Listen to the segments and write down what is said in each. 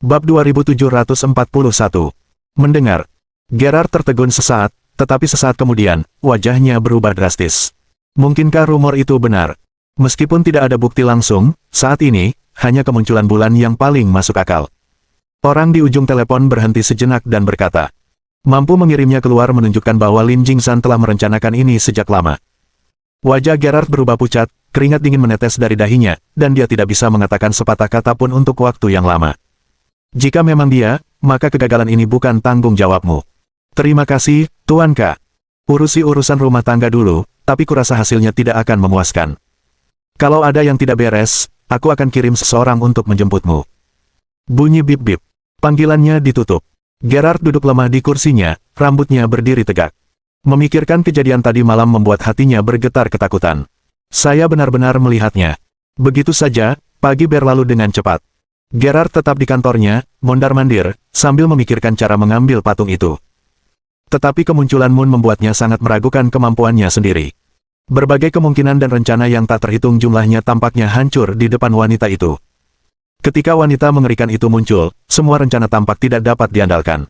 Bab 2741. Mendengar. Gerard tertegun sesaat, tetapi sesaat kemudian, wajahnya berubah drastis. Mungkinkah rumor itu benar? Meskipun tidak ada bukti langsung, saat ini, hanya kemunculan bulan yang paling masuk akal. Orang di ujung telepon berhenti sejenak dan berkata, mampu mengirimnya keluar menunjukkan bahwa Lin Jingsan telah merencanakan ini sejak lama. Wajah Gerard berubah pucat, keringat dingin menetes dari dahinya, dan dia tidak bisa mengatakan sepatah kata pun untuk waktu yang lama. Jika memang dia, maka kegagalan ini bukan tanggung jawabmu. Terima kasih, Tuan K. Urusi urusan rumah tangga dulu, tapi kurasa hasilnya tidak akan memuaskan. Kalau ada yang tidak beres, aku akan kirim seseorang untuk menjemputmu. Bunyi bip-bip. Panggilannya ditutup. Gerard duduk lemah di kursinya, rambutnya berdiri tegak. Memikirkan kejadian tadi malam membuat hatinya bergetar ketakutan. Saya benar-benar melihatnya. Begitu saja, pagi berlalu dengan cepat. Gerard tetap di kantornya, mondar-mandir, sambil memikirkan cara mengambil patung itu. Tetapi kemunculan Moon membuatnya sangat meragukan kemampuannya sendiri. Berbagai kemungkinan dan rencana yang tak terhitung jumlahnya tampaknya hancur di depan wanita itu. Ketika wanita mengerikan itu muncul, semua rencana tampak tidak dapat diandalkan.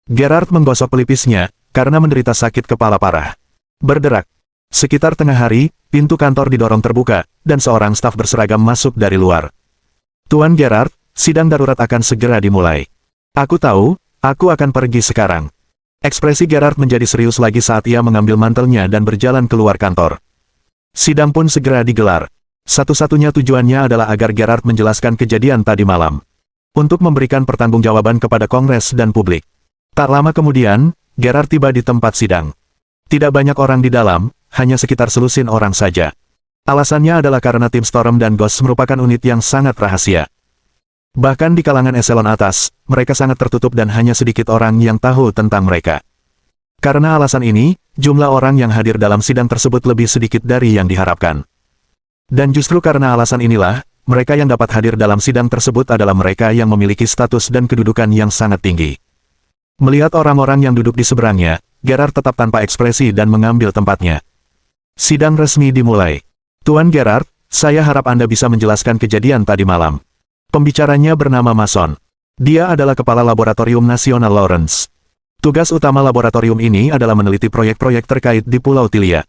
Gerard menggosok pelipisnya, karena menderita sakit kepala parah. Berderak. Sekitar tengah hari, pintu kantor didorong terbuka, dan seorang staf berseragam masuk dari luar. Tuan Gerard, sidang darurat akan segera dimulai. Aku tahu, aku akan pergi sekarang. Ekspresi Gerard menjadi serius lagi saat ia mengambil mantelnya dan berjalan keluar kantor. Sidang pun segera digelar. Satu-satunya tujuannya adalah agar Gerard menjelaskan kejadian tadi malam. Untuk memberikan pertanggungjawaban kepada Kongres dan publik. Tak lama kemudian, Gerard tiba di tempat sidang. Tidak banyak orang di dalam, hanya sekitar selusin orang saja. Alasannya adalah karena tim Storm dan Ghost merupakan unit yang sangat rahasia. Bahkan di kalangan eselon atas, mereka sangat tertutup dan hanya sedikit orang yang tahu tentang mereka. Karena alasan ini, jumlah orang yang hadir dalam sidang tersebut lebih sedikit dari yang diharapkan. Dan justru karena alasan inilah, mereka yang dapat hadir dalam sidang tersebut adalah mereka yang memiliki status dan kedudukan yang sangat tinggi. Melihat orang-orang yang duduk di seberangnya, Gerard tetap tanpa ekspresi dan mengambil tempatnya. Sidang resmi dimulai. Tuan Gerard, saya harap Anda bisa menjelaskan kejadian tadi malam. Pembicaranya bernama Mason. Dia adalah Kepala Laboratorium Nasional Lawrence. Tugas utama laboratorium ini adalah meneliti proyek-proyek terkait di Pulau Tilia.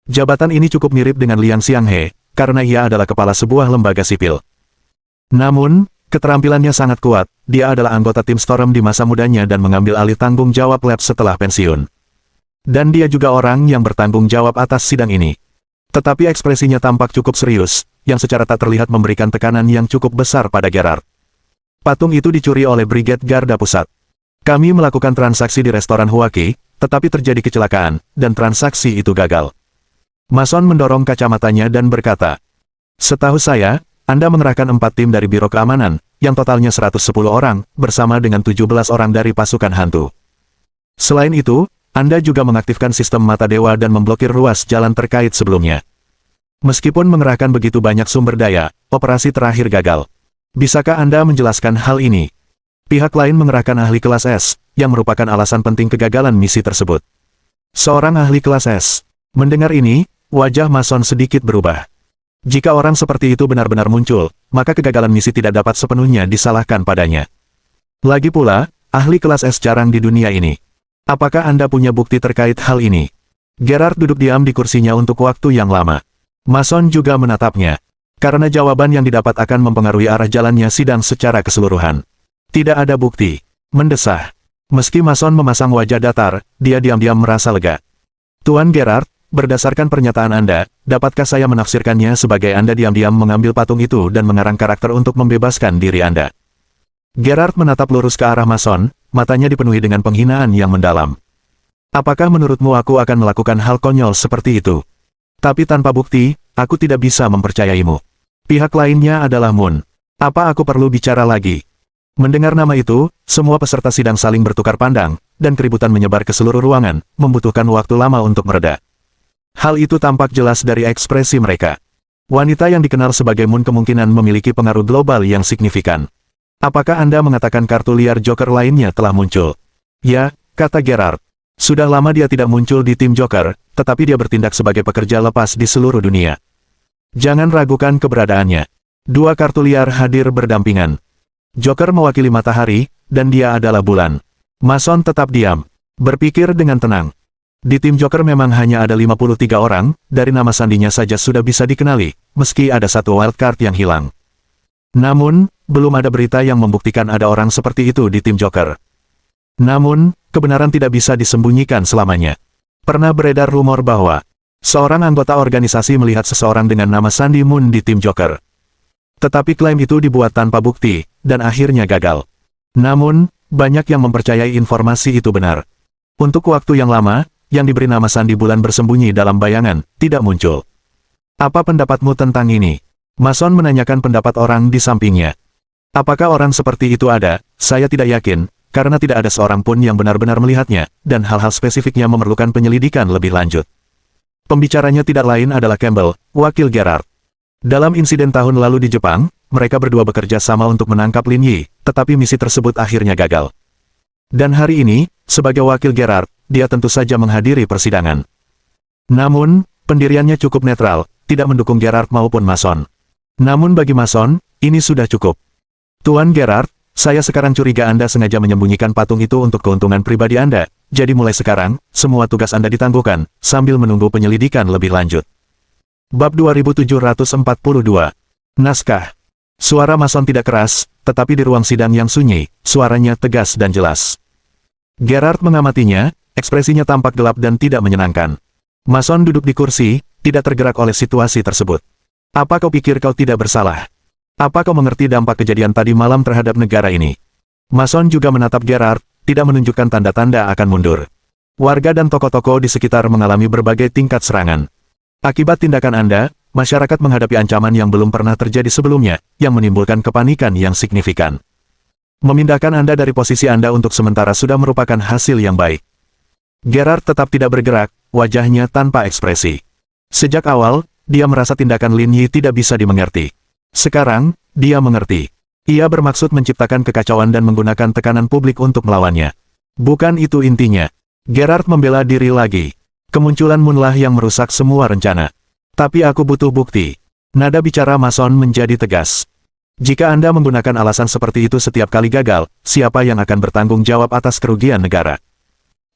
Jabatan ini cukup mirip dengan Liang Xianghe, karena ia adalah kepala sebuah lembaga sipil. Namun, keterampilannya sangat kuat, dia adalah anggota tim Storm di masa mudanya dan mengambil alih tanggung jawab lab setelah pensiun. Dan dia juga orang yang bertanggung jawab atas sidang ini. Tetapi ekspresinya tampak cukup serius, yang secara tak terlihat memberikan tekanan yang cukup besar pada Gerard. Patung itu dicuri oleh Brigade Garda Pusat. Kami melakukan transaksi di restoran Huaki, tetapi terjadi kecelakaan, dan transaksi itu gagal. Mason mendorong kacamatanya dan berkata, setahu saya, Anda mengerahkan 4 tim dari Biro Keamanan, yang totalnya 110 orang, bersama dengan 17 orang dari pasukan hantu. Selain itu, Anda juga mengaktifkan sistem mata dewa dan memblokir ruas jalan terkait sebelumnya. Meskipun mengerahkan begitu banyak sumber daya, operasi terakhir gagal. Bisakah Anda menjelaskan hal ini? Pihak lain mengerahkan ahli kelas S, yang merupakan alasan penting kegagalan misi tersebut. Seorang ahli kelas S. Mendengar ini, wajah Mason sedikit berubah. Jika orang seperti itu benar-benar muncul, maka kegagalan misi tidak dapat sepenuhnya disalahkan padanya. Lagi pula, ahli kelas S jarang di dunia ini. Apakah Anda punya bukti terkait hal ini? Gerard duduk diam di kursinya untuk waktu yang lama. Mason juga menatapnya. Karena jawaban yang didapat akan mempengaruhi arah jalannya sidang secara keseluruhan. Tidak ada bukti. Mendesah. Meski Mason memasang wajah datar, dia diam-diam merasa lega. Tuan Gerard, berdasarkan pernyataan Anda, dapatkah saya menafsirkannya sebagai Anda diam-diam mengambil patung itu dan mengarang karakter untuk membebaskan diri Anda? Gerard menatap lurus ke arah Mason, matanya dipenuhi dengan penghinaan yang mendalam. Apakah menurutmu aku akan melakukan hal konyol seperti itu? Tapi tanpa bukti, aku tidak bisa mempercayaimu. Pihak lainnya adalah Moon. Apa aku perlu bicara lagi? Mendengar nama itu, semua peserta sidang saling bertukar pandang, dan keributan menyebar ke seluruh ruangan, membutuhkan waktu lama untuk mereda. Hal itu tampak jelas dari ekspresi mereka. Wanita yang dikenal sebagai Moon kemungkinan memiliki pengaruh global yang signifikan. Apakah Anda mengatakan kartu liar Joker lainnya telah muncul? Ya, kata Gerard. Sudah lama dia tidak muncul di tim Joker, tetapi dia bertindak sebagai pekerja lepas di seluruh dunia. Jangan ragukan keberadaannya. 2 kartu liar hadir berdampingan. Joker mewakili matahari, dan dia adalah bulan. Mason tetap diam. Berpikir dengan tenang. Di tim Joker memang hanya ada 53 orang, dari nama sandinya saja sudah bisa dikenali, meski ada satu wildcard yang hilang. Namun, belum ada berita yang membuktikan ada orang seperti itu di tim Joker. Namun, kebenaran tidak bisa disembunyikan selamanya. Pernah beredar rumor bahwa seorang anggota organisasi melihat seseorang dengan nama Sandy Moon di tim Joker. Tetapi klaim itu dibuat tanpa bukti, dan akhirnya gagal. Namun, banyak yang mempercayai informasi itu benar. Untuk waktu yang lama, yang diberi nama Sandi Bulan bersembunyi dalam bayangan, tidak muncul. Apa pendapatmu tentang ini? Mason menanyakan pendapat orang di sampingnya. Apakah orang seperti itu ada? Saya tidak yakin, karena tidak ada seorang pun yang benar-benar melihatnya, dan hal-hal spesifiknya memerlukan penyelidikan lebih lanjut. Pembicaranya tidak lain adalah Campbell, wakil Gerard. Dalam insiden tahun lalu di Jepang, mereka berdua bekerja sama untuk menangkap Lin Yi, tetapi misi tersebut akhirnya gagal. Dan hari ini, sebagai wakil Gerard, dia tentu saja menghadiri persidangan. Namun, pendiriannya cukup netral, tidak mendukung Gerard maupun Mason. Namun bagi Mason, ini sudah cukup. Tuan Gerard, saya sekarang curiga Anda sengaja menyembunyikan patung itu untuk keuntungan pribadi Anda, jadi mulai sekarang, semua tugas Anda ditangguhkan, sambil menunggu penyelidikan lebih lanjut. Bab 2742. Naskah. Suara Mason tidak keras, tetapi di ruang sidang yang sunyi, suaranya tegas dan jelas. Gerard mengamatinya, ekspresinya tampak gelap dan tidak menyenangkan. Mason duduk di kursi, tidak tergerak oleh situasi tersebut. Apa kau pikir kau tidak bersalah? Apa kau mengerti dampak kejadian tadi malam terhadap negara ini? Mason juga menatap Gerard, tidak menunjukkan tanda-tanda akan mundur. Warga dan tokoh-tokoh di sekitar mengalami berbagai tingkat serangan. Akibat tindakan Anda, masyarakat menghadapi ancaman yang belum pernah terjadi sebelumnya, yang menimbulkan kepanikan yang signifikan. Memindahkan Anda dari posisi Anda untuk sementara sudah merupakan hasil yang baik. Gerard tetap tidak bergerak, wajahnya tanpa ekspresi. Sejak awal, dia merasa tindakan Lin Yi tidak bisa dimengerti. Sekarang, dia mengerti. Ia bermaksud menciptakan kekacauan dan menggunakan tekanan publik untuk melawannya. Bukan itu intinya. Gerard membela diri lagi. Kemunculan Moonlah yang merusak semua rencana. Tapi aku butuh bukti. Nada bicara Mason menjadi tegas. Jika Anda menggunakan alasan seperti itu setiap kali gagal, siapa yang akan bertanggung jawab atas kerugian negara?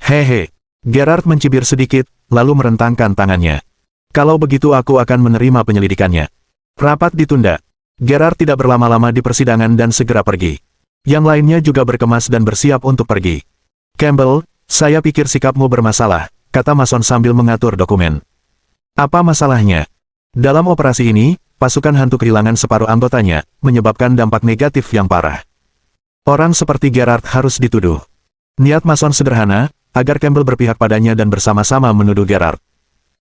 Hehe. Gerard mencibir sedikit, lalu merentangkan tangannya. Kalau begitu aku akan menerima penyelidikannya. Rapat ditunda. Gerard tidak berlama-lama di persidangan dan segera pergi. Yang lainnya juga berkemas dan bersiap untuk pergi. Campbell, saya pikir sikapmu bermasalah, kata Mason sambil mengatur dokumen. Apa masalahnya? Dalam operasi ini, pasukan hantu kehilangan separuh anggotanya, menyebabkan dampak negatif yang parah. Orang seperti Gerard harus dituduh. Niat Mason sederhana, agar Campbell berpihak padanya dan bersama-sama menuduh Gerard.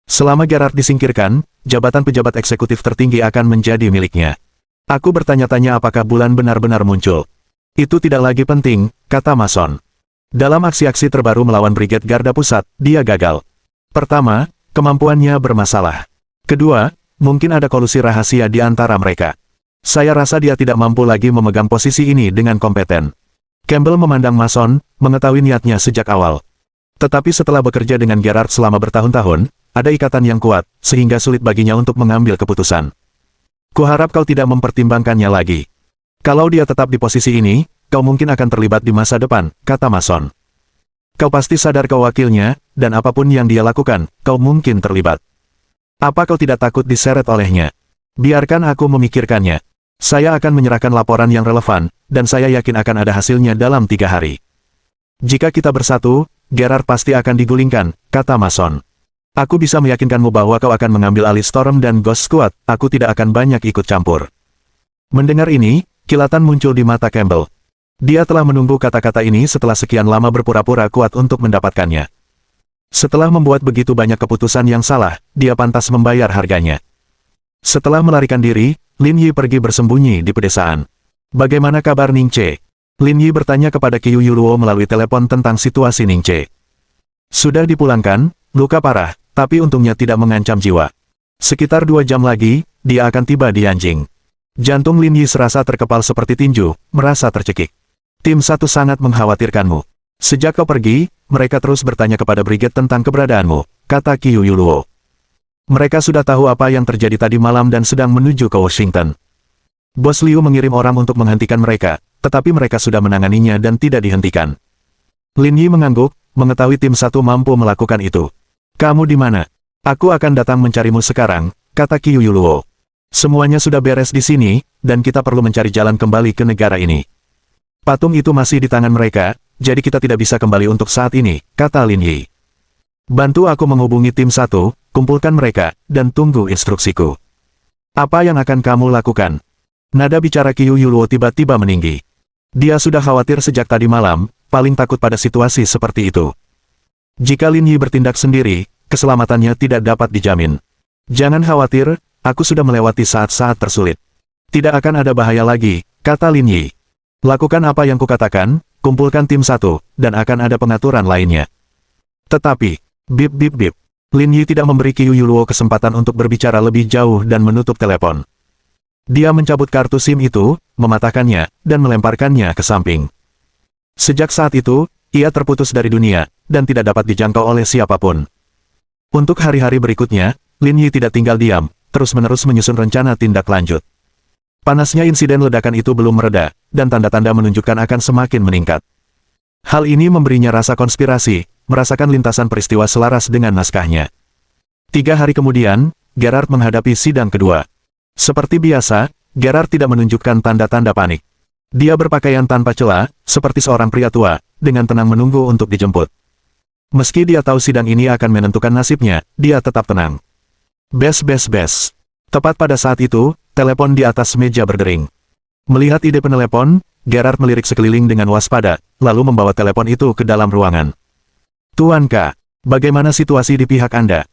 Selama Gerard disingkirkan, jabatan pejabat eksekutif tertinggi akan menjadi miliknya. Aku bertanya-tanya apakah bulan benar-benar muncul. Itu tidak lagi penting, kata Mason. Dalam aksi-aksi terbaru melawan Brigade Garda Pusat, dia gagal. Pertama, kemampuannya bermasalah. Kedua, mungkin ada kolusi rahasia di antara mereka. Saya rasa dia tidak mampu lagi memegang posisi ini dengan kompeten. Campbell memandang Mason, mengetahui niatnya sejak awal. Tetapi setelah bekerja dengan Gerard selama bertahun-tahun, ada ikatan yang kuat, sehingga sulit baginya untuk mengambil keputusan. Kuharap kau tidak mempertimbangkannya lagi. Kalau dia tetap di posisi ini, kau mungkin akan terlibat di masa depan, kata Mason. Kau pasti sadar kau wakilnya, dan apapun yang dia lakukan, kau mungkin terlibat. Apa kau tidak takut diseret olehnya? Biarkan aku memikirkannya. Saya akan menyerahkan laporan yang relevan, dan saya yakin akan ada hasilnya dalam 3 hari. Jika kita bersatu, Gerard pasti akan digulingkan, kata Mason. Aku bisa meyakinkanmu bahwa kau akan mengambil alih Storm dan Ghost Squad, aku tidak akan banyak ikut campur. Mendengar ini, kilatan muncul di mata Campbell. Dia telah menunggu kata-kata ini setelah sekian lama berpura-pura kuat untuk mendapatkannya. Setelah membuat begitu banyak keputusan yang salah, dia pantas membayar harganya. Setelah melarikan diri, Lin Yi pergi bersembunyi di pedesaan. Bagaimana kabar Ning Che? Lin Yi bertanya kepada Qiu Yuluo melalui telepon tentang situasi Ning Che. Sudah dipulangkan, luka parah, tapi untungnya tidak mengancam jiwa. Sekitar 2 jam lagi, dia akan tiba di Yanjing. Jantung Lin Yi serasa terkepal seperti tinju, merasa tercekik. Tim 1 sangat mengkhawatirkanmu. Sejak kau pergi, mereka terus bertanya kepada Brigade tentang keberadaanmu, kata Qiu Yuluo. Mereka sudah tahu apa yang terjadi tadi malam dan sedang menuju ke Washington. Bos Liu mengirim orang untuk menghentikan mereka, tetapi mereka sudah menanganinya dan tidak dihentikan. Lin Yi mengangguk, mengetahui tim satu mampu melakukan itu. Kamu di mana? Aku akan datang mencarimu sekarang, kata Qiu Yuluo. Semuanya sudah beres di sini, dan kita perlu mencari jalan kembali ke negara ini. Patung itu masih di tangan mereka, jadi kita tidak bisa kembali untuk saat ini, kata Lin Yi. Bantu aku menghubungi tim satu, kumpulkan mereka, dan tunggu instruksiku. Apa yang akan kamu lakukan? Nada bicara Qiu Yuluo tiba-tiba meninggi. Dia sudah khawatir sejak tadi malam, paling takut pada situasi seperti itu. Jika Lin Yi bertindak sendiri, keselamatannya tidak dapat dijamin. Jangan khawatir, aku sudah melewati saat-saat tersulit. Tidak akan ada bahaya lagi, kata Lin Yi. Lakukan apa yang kukatakan, kumpulkan tim satu, dan akan ada pengaturan lainnya. Tetapi, bip bip bip. Lin Yi tidak memberi Qiu Yuluo kesempatan untuk berbicara lebih jauh dan menutup telepon. Dia mencabut kartu SIM itu, mematahkannya, dan melemparkannya ke samping. Sejak saat itu, ia terputus dari dunia, dan tidak dapat dijangkau oleh siapapun. Untuk hari-hari berikutnya, Lin Yi tidak tinggal diam, terus-menerus menyusun rencana tindak lanjut. Panasnya insiden ledakan itu belum mereda, dan tanda-tanda menunjukkan akan semakin meningkat. Hal ini memberinya rasa konspirasi, merasakan lintasan peristiwa selaras dengan naskahnya. 3 hari kemudian, Gerard menghadapi sidang kedua. Seperti biasa, Gerard tidak menunjukkan tanda-tanda panik. Dia berpakaian tanpa celah, seperti seorang pria tua, dengan tenang menunggu untuk dijemput. Meski dia tahu sidang ini akan menentukan nasibnya, dia tetap tenang. Bes bes bes. Tepat pada saat itu, telepon di atas meja berdering. Melihat ide penelepon, Gerard melirik sekeliling dengan waspada, lalu membawa telepon itu ke dalam ruangan. Tuan K, bagaimana situasi di pihak Anda?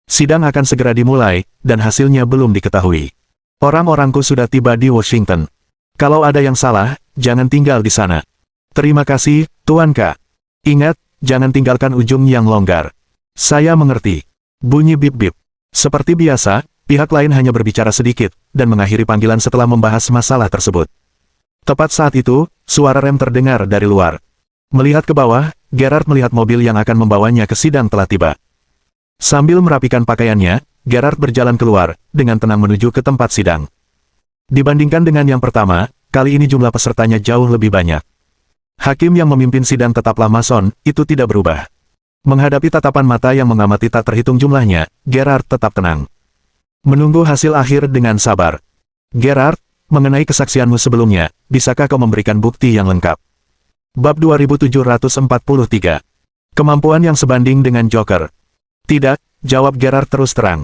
Sidang akan segera dimulai, dan hasilnya belum diketahui. Orang-orangku sudah tiba di Washington. Kalau ada yang salah, jangan tinggal di sana. Terima kasih, Tuan K. Ingat, jangan tinggalkan ujung yang longgar. Saya mengerti. Bunyi bip-bip. Seperti biasa, pihak lain hanya berbicara sedikit, dan mengakhiri panggilan setelah membahas masalah tersebut. Tepat saat itu, suara rem terdengar dari luar. Melihat ke bawah, Gerard melihat mobil yang akan membawanya ke sidang telah tiba. Sambil merapikan pakaiannya, Gerard berjalan keluar, dengan tenang menuju ke tempat sidang. Dibandingkan dengan yang pertama, kali ini jumlah pesertanya jauh lebih banyak. Hakim yang memimpin sidang tetaplah Mason, itu tidak berubah. Menghadapi tatapan mata yang mengamati tak terhitung jumlahnya, Gerard tetap tenang. Menunggu hasil akhir dengan sabar. Gerard, mengenai kesaksianmu sebelumnya, bisakah kau memberikan bukti yang lengkap? Bab 2743. Kemampuan yang sebanding dengan Joker. Tidak, jawab Gerard terus terang.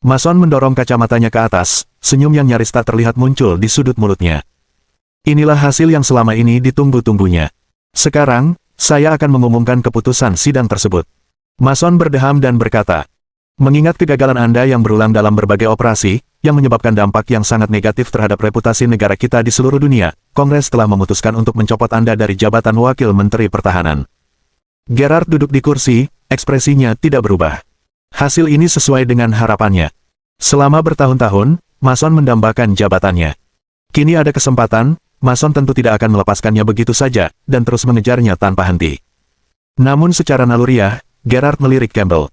Mason mendorong kacamatanya ke atas, senyum yang nyaris tak terlihat muncul di sudut mulutnya. Inilah hasil yang selama ini ditunggu-tunggunya. Sekarang, saya akan mengumumkan keputusan sidang tersebut. Mason berdeham dan berkata, mengingat kegagalan Anda yang berulang dalam berbagai operasi, yang menyebabkan dampak yang sangat negatif terhadap reputasi negara kita di seluruh dunia, Kongres telah memutuskan untuk mencopot Anda dari jabatan Wakil Menteri Pertahanan. Gerard duduk di kursi, ekspresinya tidak berubah. Hasil ini sesuai dengan harapannya. Selama bertahun-tahun, Mason mendambakan jabatannya. Kini ada kesempatan, Mason tentu tidak akan melepaskannya begitu saja, dan terus mengejarnya tanpa henti. Namun secara naluriah, Gerard melirik Campbell.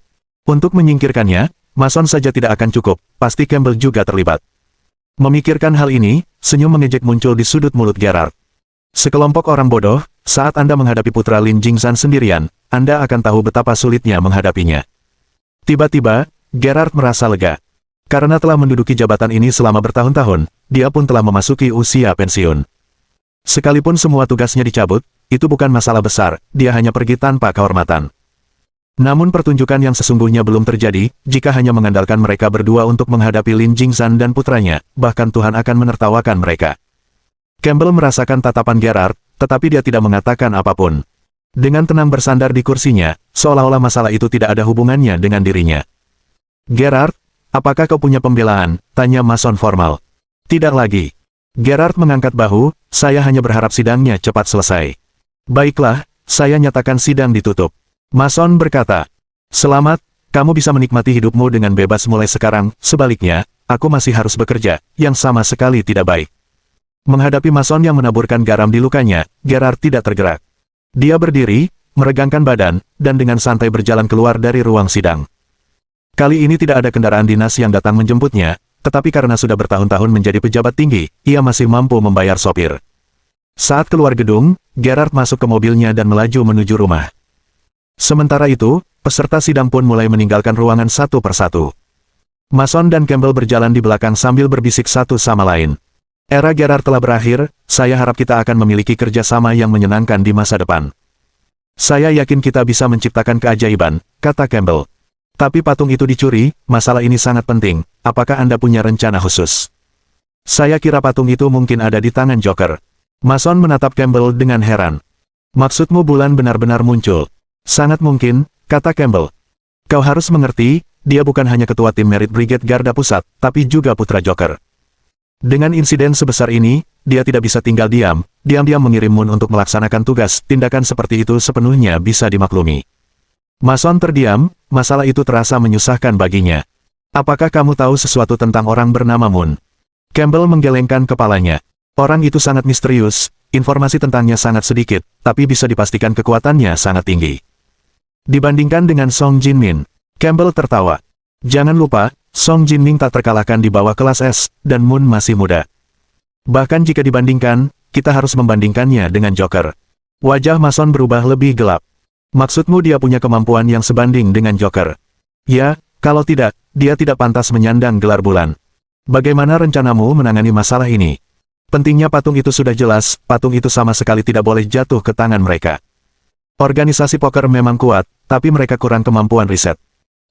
Untuk menyingkirkannya, Mason saja tidak akan cukup, pasti Campbell juga terlibat. Memikirkan hal ini, senyum mengejek muncul di sudut mulut Gerard. Sekelompok orang bodoh, saat Anda menghadapi putra Lin Jingzhan sendirian, Anda akan tahu betapa sulitnya menghadapinya. Tiba-tiba, Gerard merasa lega. Karena telah menduduki jabatan ini selama bertahun-tahun, dia pun telah memasuki usia pensiun. Sekalipun semua tugasnya dicabut, itu bukan masalah besar, dia hanya pergi tanpa kehormatan. Namun pertunjukan yang sesungguhnya belum terjadi, jika hanya mengandalkan mereka berdua untuk menghadapi Lin Jingzhan dan putranya, bahkan Tuhan akan menertawakan mereka. Campbell merasakan tatapan Gerard, tetapi dia tidak mengatakan apapun. Dengan tenang bersandar di kursinya, seolah-olah masalah itu tidak ada hubungannya dengan dirinya. Gerard, apakah kau punya pembelaan? Tanya Mason formal. Tidak lagi. Gerard mengangkat bahu, saya hanya berharap sidangnya cepat selesai. Baiklah, saya nyatakan sidang ditutup. Mason berkata, selamat, kamu bisa menikmati hidupmu dengan bebas mulai sekarang, sebaliknya, aku masih harus bekerja, yang sama sekali tidak baik. Menghadapi Mason yang menaburkan garam di lukanya, Gerard tidak tergerak. Dia berdiri, meregangkan badan, dan dengan santai berjalan keluar dari ruang sidang. Kali ini tidak ada kendaraan dinas yang datang menjemputnya, tetapi karena sudah bertahun-tahun menjadi pejabat tinggi, ia masih mampu membayar sopir. Saat keluar gedung, Gerard masuk ke mobilnya dan melaju menuju rumah. Sementara itu, peserta sidang pun mulai meninggalkan ruangan satu persatu. Mason dan Campbell berjalan di belakang sambil berbisik satu sama lain. Era Gerard telah berakhir, saya harap kita akan memiliki kerjasama yang menyenangkan di masa depan. Saya yakin kita bisa menciptakan keajaiban, kata Campbell. Tapi patung itu dicuri, masalah ini sangat penting, apakah Anda punya rencana khusus? Saya kira patung itu mungkin ada di tangan Joker. Mason menatap Campbell dengan heran. Maksudmu bulan benar-benar muncul? Sangat mungkin, kata Campbell. Kau harus mengerti, dia bukan hanya ketua tim Merit Brigade Garda Pusat, tapi juga putra Joker. Dengan insiden sebesar ini, dia tidak bisa tinggal diam-diam mengirim Moon untuk melaksanakan tugas. Tindakan seperti itu sepenuhnya bisa dimaklumi. Mason terdiam, masalah itu terasa menyusahkan baginya. Apakah kamu tahu sesuatu tentang orang bernama Moon? Campbell menggelengkan kepalanya. Orang itu sangat misterius, informasi tentangnya sangat sedikit, tapi bisa dipastikan kekuatannya sangat tinggi. Dibandingkan dengan Song Jinmin, Campbell tertawa. Jangan lupa, Song Jinmin tak terkalahkan di bawah kelas S, dan Moon masih muda. Bahkan jika dibandingkan, kita harus membandingkannya dengan Joker. Wajah Mason berubah lebih gelap. Maksudmu dia punya kemampuan yang sebanding dengan Joker? Ya, kalau tidak, dia tidak pantas menyandang gelar bulan. Bagaimana rencanamu menangani masalah ini? Pentingnya patung itu sudah jelas, patung itu sama sekali tidak boleh jatuh ke tangan mereka. Organisasi poker memang kuat, tapi mereka kurang kemampuan riset.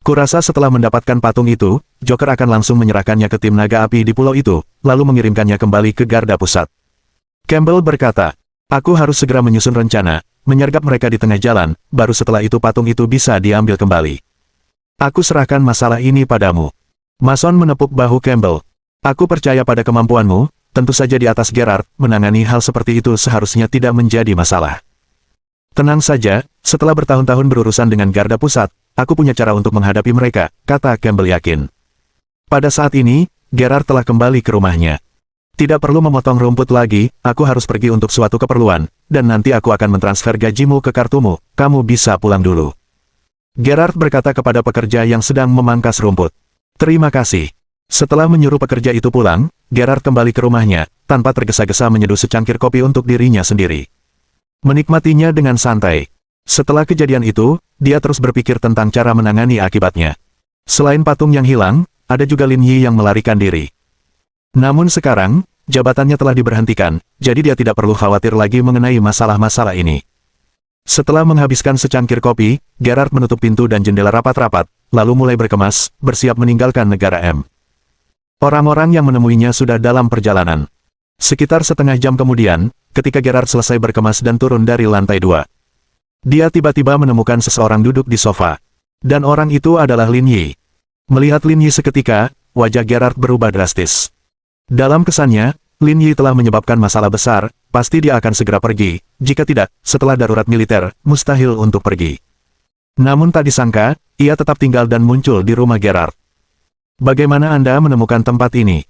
Kurasa setelah mendapatkan patung itu, Joker akan langsung menyerahkannya ke tim naga api di pulau itu, lalu mengirimkannya kembali ke Garda Pusat. Campbell berkata, aku harus segera menyusun rencana, menyergap mereka di tengah jalan, baru setelah itu patung itu bisa diambil kembali. Aku serahkan masalah ini padamu. Mason menepuk bahu Campbell. Aku percaya pada kemampuanmu. Tentu saja di atas Gerard, menangani hal seperti itu seharusnya tidak menjadi masalah. Tenang saja, setelah bertahun-tahun berurusan dengan Garda Pusat, aku punya cara untuk menghadapi mereka, kata Campbell yakin. Pada saat ini, Gerard telah kembali ke rumahnya. Tidak perlu memotong rumput lagi, aku harus pergi untuk suatu keperluan, dan nanti aku akan mentransfer gajimu ke kartumu, kamu bisa pulang dulu. Gerard berkata kepada pekerja yang sedang memangkas rumput. Terima kasih. Setelah menyuruh pekerja itu pulang, Gerard kembali ke rumahnya, tanpa tergesa-gesa menyeduh secangkir kopi untuk dirinya sendiri. Menikmatinya dengan santai. Setelah kejadian itu, dia terus berpikir tentang cara menangani akibatnya. Selain patung yang hilang, ada juga Lin Yi yang melarikan diri. Namun sekarang, jabatannya telah diberhentikan, jadi dia tidak perlu khawatir lagi mengenai masalah-masalah ini. Setelah menghabiskan secangkir kopi, Gerard menutup pintu dan jendela rapat-rapat, lalu mulai berkemas, bersiap meninggalkan negara M. Orang-orang yang menemuinya sudah dalam perjalanan. Sekitar setengah jam kemudian, ketika Gerard selesai berkemas dan turun dari lantai 2. Dia tiba-tiba menemukan seseorang duduk di sofa. Dan orang itu adalah Lin Yi. Melihat Lin Yi seketika, wajah Gerard berubah drastis. Dalam kesannya, Lin Yi telah menyebabkan masalah besar, pasti dia akan segera pergi, jika tidak, setelah darurat militer, mustahil untuk pergi. Namun tak disangka, ia tetap tinggal dan muncul di rumah Gerard. Bagaimana Anda menemukan tempat ini?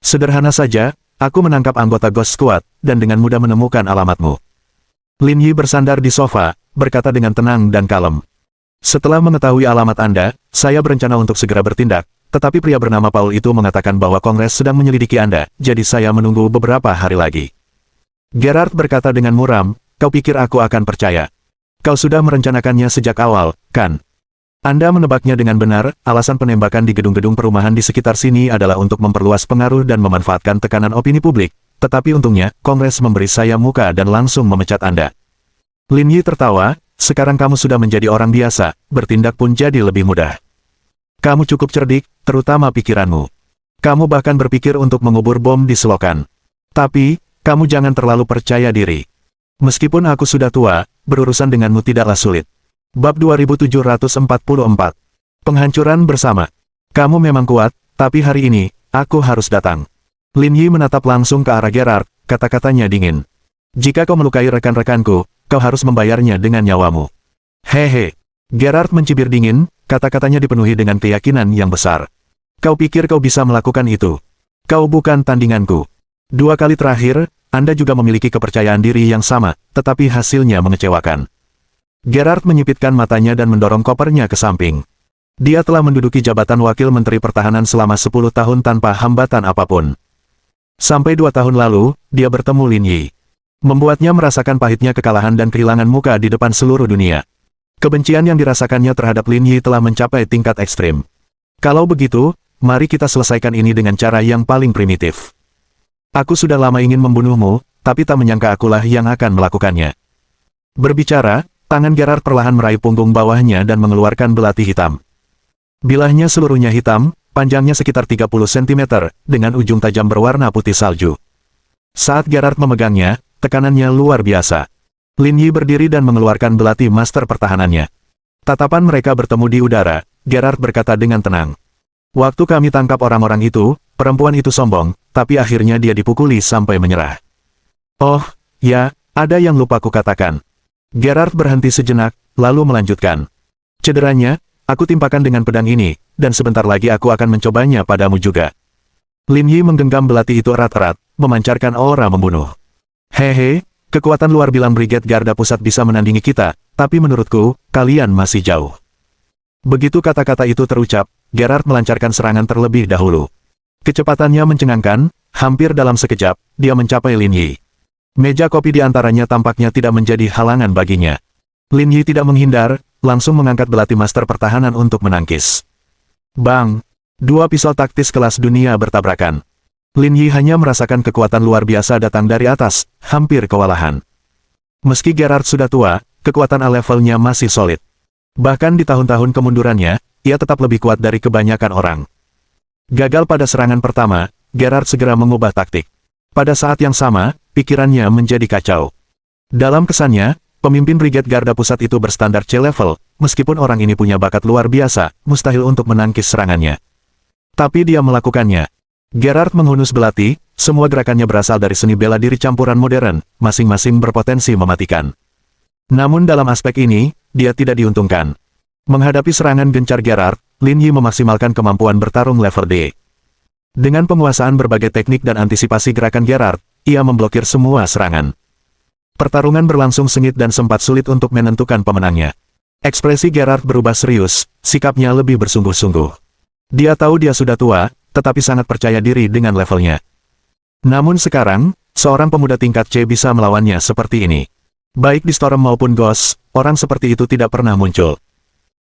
Sederhana saja, aku menangkap anggota Ghost Squad, dan dengan mudah menemukan alamatmu. Lin Yi bersandar di sofa, berkata dengan tenang dan kalem. Setelah mengetahui alamat Anda, saya berencana untuk segera bertindak, tetapi pria bernama Paul itu mengatakan bahwa Kongres sedang menyelidiki Anda, jadi saya menunggu beberapa hari lagi. Gerard berkata dengan muram, kau pikir aku akan percaya? Kau sudah merencanakannya sejak awal, kan? Anda menebaknya dengan benar, alasan penembakan di gedung-gedung perumahan di sekitar sini adalah untuk memperluas pengaruh dan memanfaatkan tekanan opini publik, tetapi untungnya, Kongres memberi saya muka dan langsung memecat Anda. Lin Yi tertawa, sekarang kamu sudah menjadi orang biasa, bertindak pun jadi lebih mudah. Kamu cukup cerdik, terutama pikiranmu. Kamu bahkan berpikir untuk mengubur bom di selokan. Tapi, kamu jangan terlalu percaya diri. Meskipun aku sudah tua, berurusan denganmu tidaklah sulit. Bab 2744. Penghancuran bersama. Kamu memang kuat, tapi hari ini, aku harus datang. Lin Yi menatap langsung ke arah Gerard, kata-katanya dingin. Jika kau melukai rekan-rekanku, kau harus membayarnya dengan nyawamu. Hehe. Gerard mencibir dingin, kata-katanya dipenuhi dengan keyakinan yang besar. Kau pikir kau bisa melakukan itu? Kau bukan tandinganku. 2 kali terakhir, Anda juga memiliki kepercayaan diri yang sama, tetapi hasilnya mengecewakan. Gerard menyipitkan matanya dan mendorong kopernya ke samping. Dia telah menduduki jabatan Wakil Menteri Pertahanan selama 10 tahun tanpa hambatan apapun. Sampai 2 tahun lalu, dia bertemu Lin Yi. Membuatnya merasakan pahitnya kekalahan dan kehilangan muka di depan seluruh dunia. Kebencian yang dirasakannya terhadap Lin Yi telah mencapai tingkat ekstrim. Kalau begitu, mari kita selesaikan ini dengan cara yang paling primitif. Aku sudah lama ingin membunuhmu, tapi tak menyangka akulah yang akan melakukannya. Berbicara, tangan Gerard perlahan meraih punggung bawahnya dan mengeluarkan belati hitam. Bilahnya seluruhnya hitam, panjangnya sekitar 30 cm, dengan ujung tajam berwarna putih salju. Saat Gerard memegangnya, tekanannya luar biasa. Lin Yi berdiri dan mengeluarkan belati master pertahanannya. Tatapan mereka bertemu di udara, Gerard berkata dengan tenang. Waktu kami tangkap orang-orang itu, perempuan itu sombong, tapi akhirnya dia dipukuli sampai menyerah. Oh, ya, ada yang lupa kukatakan. Gerard berhenti sejenak, lalu melanjutkan. Cederanya, aku timpakan dengan pedang ini, dan sebentar lagi aku akan mencobanya padamu juga. Lin Yi menggenggam belati itu erat-erat, memancarkan aura membunuh. Hehe, kekuatan luar bilang Brigade Garda Pusat bisa menandingi kita, tapi menurutku, kalian masih jauh. Begitu kata-kata itu terucap, Gerard melancarkan serangan terlebih dahulu. Kecepatannya mencengangkan, hampir dalam sekejap, dia mencapai Lin Yi. Meja kopi di antaranya tampaknya tidak menjadi halangan baginya. Lin Yi tidak menghindar, langsung mengangkat belati master pertahanan untuk menangkis. Bang! Dua pisau taktis kelas dunia bertabrakan. Lin Yi hanya merasakan kekuatan luar biasa datang dari atas, hampir kewalahan. Meski Gerard sudah tua, kekuatan A-levelnya masih solid. Bahkan di tahun-tahun kemundurannya, ia tetap lebih kuat dari kebanyakan orang. Gagal pada serangan pertama, Gerard segera mengubah taktik. Pada saat yang sama, pikirannya menjadi kacau. Dalam kesannya, pemimpin Brigade Garda Pusat itu berstandar C-level, meskipun orang ini punya bakat luar biasa, mustahil untuk menangkis serangannya. Tapi dia melakukannya. Gerard menghunus belati, semua gerakannya berasal dari seni bela diri campuran modern, masing-masing berpotensi mematikan. Namun dalam aspek ini, dia tidak diuntungkan. Menghadapi serangan gencar Gerard, Lin Yi memaksimalkan kemampuan bertarung level D. Dengan penguasaan berbagai teknik dan antisipasi gerakan Gerard, ia memblokir semua serangan. Pertarungan berlangsung sengit dan sempat sulit untuk menentukan pemenangnya. Ekspresi Gerard berubah serius, sikapnya lebih bersungguh-sungguh. Dia tahu dia sudah tua, tetapi sangat percaya diri dengan levelnya. Namun sekarang, seorang pemuda tingkat C bisa melawannya seperti ini. Baik di Storm maupun Ghost, orang seperti itu tidak pernah muncul.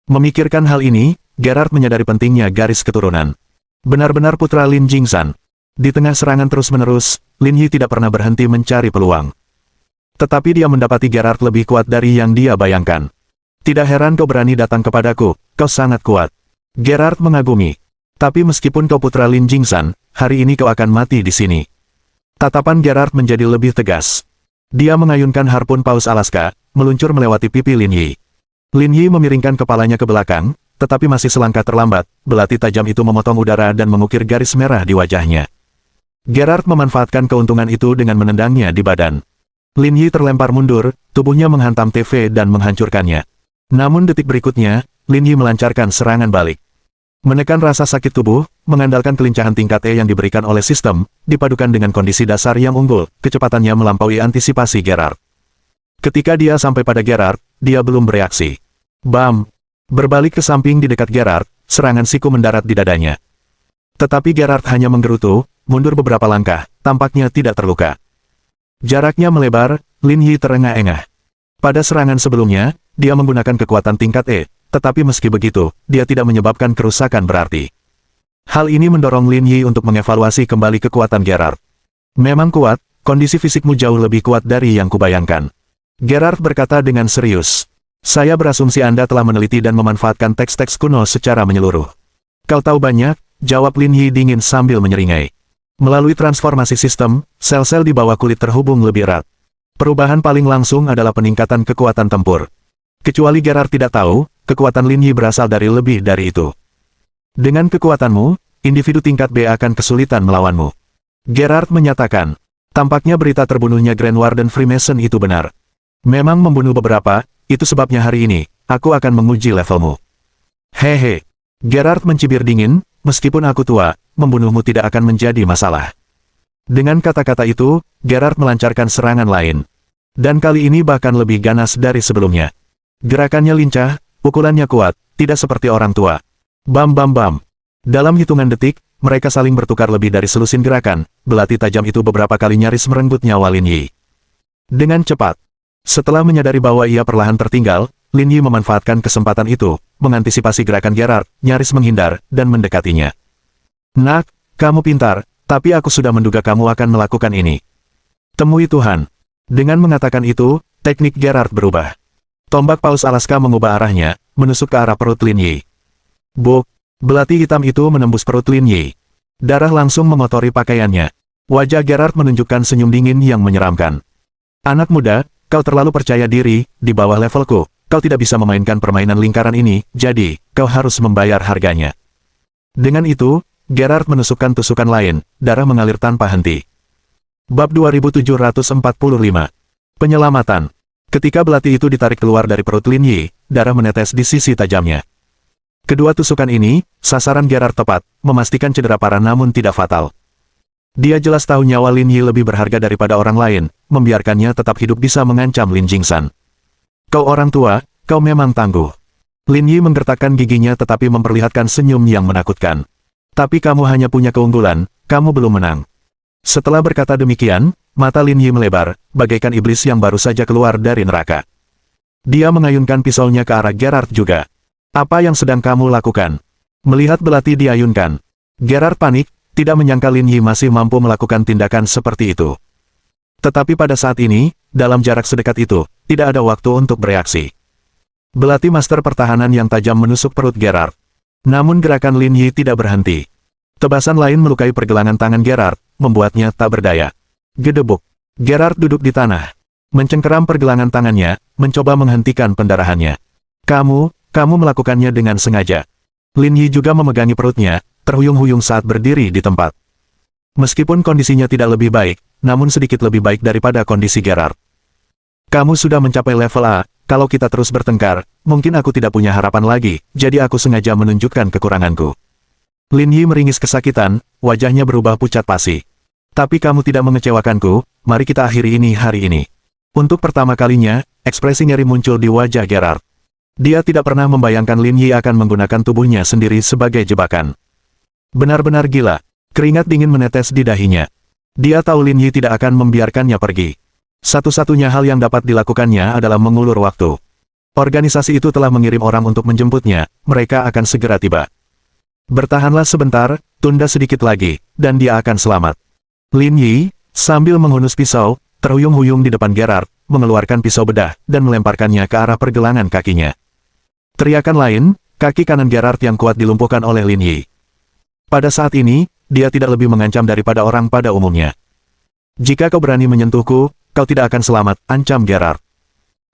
Memikirkan hal ini, Gerard menyadari pentingnya garis keturunan. Benar-benar putra Lin Jingzhan. Di tengah serangan terus-menerus, Lin Yi tidak pernah berhenti mencari peluang. Tetapi dia mendapati Gerard lebih kuat dari yang dia bayangkan. Tidak heran kau berani datang kepadaku, kau sangat kuat. Gerard mengagumi. Tapi meskipun kau putra Lin Jingzhan, hari ini kau akan mati di sini. Tatapan Gerard menjadi lebih tegas. Dia mengayunkan harpun paus Alaska, meluncur melewati pipi Lin Yi. Lin Yi memiringkan kepalanya ke belakang, tetapi masih selangkah terlambat, belati tajam itu memotong udara dan mengukir garis merah di wajahnya. Gerard memanfaatkan keuntungan itu dengan menendangnya di badan. Lin Yi terlempar mundur, tubuhnya menghantam TV dan menghancurkannya. Namun detik berikutnya, Lin Yi melancarkan serangan balik. Menekan rasa sakit tubuh, mengandalkan kelincahan tingkat E yang diberikan oleh sistem, dipadukan dengan kondisi dasar yang unggul, kecepatannya melampaui antisipasi Gerard. Ketika dia sampai pada Gerard, dia belum bereaksi. Bam! Berbalik ke samping di dekat Gerard, serangan siku mendarat di dadanya. Tetapi Gerard hanya menggerutu, mundur beberapa langkah, tampaknya tidak terluka. Jaraknya melebar, Lin Yi terengah-engah. Pada serangan sebelumnya, dia menggunakan kekuatan tingkat E, tetapi meski begitu, dia tidak menyebabkan kerusakan berarti. Hal ini mendorong Lin Yi untuk mengevaluasi kembali kekuatan Gerard. Memang kuat, kondisi fisikmu jauh lebih kuat dari yang kubayangkan. Gerard berkata dengan serius. Saya berasumsi Anda telah meneliti dan memanfaatkan teks-teks kuno secara menyeluruh. Kau tahu banyak, jawab Lin Yi dingin sambil menyeringai. Melalui transformasi sistem, sel-sel di bawah kulit terhubung lebih erat. Perubahan paling langsung adalah peningkatan kekuatan tempur. Kecuali Gerard tidak tahu, kekuatan Lin Yi berasal dari lebih dari itu. Dengan kekuatanmu, individu tingkat B akan kesulitan melawanmu. Gerard menyatakan. Tampaknya berita terbunuhnya Grand Warden Freemason itu benar. Memang membunuh beberapa, itu sebabnya hari ini, aku akan menguji levelmu. Hehe. Gerard mencibir dingin, meskipun aku tua, membunuhmu tidak akan menjadi masalah. Dengan kata-kata itu, Gerard melancarkan serangan lain. Dan kali ini bahkan lebih ganas dari sebelumnya. Gerakannya lincah, pukulannya kuat, tidak seperti orang tua. Bam bam bam. Dalam hitungan detik, mereka saling bertukar lebih dari selusin gerakan, belati tajam itu beberapa kali nyaris merenggut nyawa Lin Yi. Dengan cepat. Setelah menyadari bahwa ia perlahan tertinggal, Lin Yi memanfaatkan kesempatan itu, mengantisipasi gerakan Gerard, nyaris menghindar, dan mendekatinya. Nak, kamu pintar, tapi aku sudah menduga kamu akan melakukan ini. Temui Tuhan. Dengan mengatakan itu, teknik Gerard berubah. Tombak paus Alaska mengubah arahnya, menusuk ke arah perut Lin Yi. Buk! Belati hitam itu menembus perut Lin Yi. Darah langsung mengotori pakaiannya. Wajah Gerard menunjukkan senyum dingin yang menyeramkan. Anak muda, kau terlalu percaya diri, di bawah levelku, kau tidak bisa memainkan permainan lingkaran ini, jadi, kau harus membayar harganya. Dengan itu, Gerard menusukkan tusukan lain, darah mengalir tanpa henti. Bab 2745. Penyelamatan. Ketika belati itu ditarik keluar dari perut Lin Yi, darah menetes di sisi tajamnya. Kedua tusukan ini, sasaran Gerard tepat, memastikan cedera parah namun tidak fatal. Dia jelas tahu nyawa Lin Yi lebih berharga daripada orang lain, membiarkannya tetap hidup bisa mengancam Lin Jingsan. Kau orang tua, kau memang tangguh. Lin Yi menggertakkan giginya tetapi memperlihatkan senyum yang menakutkan. Tapi kamu hanya punya keunggulan, kamu belum menang. Setelah berkata demikian, mata Lin Yi melebar, bagaikan iblis yang baru saja keluar dari neraka. Dia mengayunkan pisaunya ke arah Gerard juga. Apa yang sedang kamu lakukan? Melihat belati diayunkan, Gerard panik, tidak menyangka Lin Yi masih mampu melakukan tindakan seperti itu. Tetapi pada saat ini, dalam jarak sedekat itu, tidak ada waktu untuk bereaksi. Belati master pertahanan yang tajam menusuk perut Gerard. Namun gerakan Lin Yi tidak berhenti. Tebasan lain melukai pergelangan tangan Gerard, membuatnya tak berdaya. Gedebuk. Gerard duduk di tanah. Mencengkeram pergelangan tangannya, mencoba menghentikan pendarahannya. Kamu melakukannya dengan sengaja. Lin Yi juga memegangi perutnya, terhuyung-huyung saat berdiri di tempat. Meskipun kondisinya tidak lebih baik, namun sedikit lebih baik daripada kondisi Gerard. Kamu sudah mencapai level A, kalau kita terus bertengkar, mungkin aku tidak punya harapan lagi, jadi aku sengaja menunjukkan kekuranganku. Lin Yi meringis kesakitan, wajahnya berubah pucat pasi. Tapi kamu tidak mengecewakanku, mari kita akhiri ini hari ini. Untuk pertama kalinya, ekspresi ngeri muncul di wajah Gerard. Dia tidak pernah membayangkan Lin Yi akan menggunakan tubuhnya sendiri sebagai jebakan. Benar-benar gila. Keringat dingin menetes di dahinya. Dia tahu Lin Yi tidak akan membiarkannya pergi. Satu-satunya hal yang dapat dilakukannya adalah mengulur waktu. Organisasi itu telah mengirim orang untuk menjemputnya, mereka akan segera tiba. Bertahanlah sebentar, tunda sedikit lagi, dan dia akan selamat. Lin Yi, sambil menghunus pisau, terhuyung-huyung di depan Gerard, mengeluarkan pisau bedah, dan melemparkannya ke arah pergelangan kakinya. Teriakan lain, kaki kanan Gerard yang kuat dilumpuhkan oleh Lin Yi. Pada saat ini, dia tidak lebih mengancam daripada orang pada umumnya. Jika kau berani menyentuhku, kau tidak akan selamat, ancam Gerard.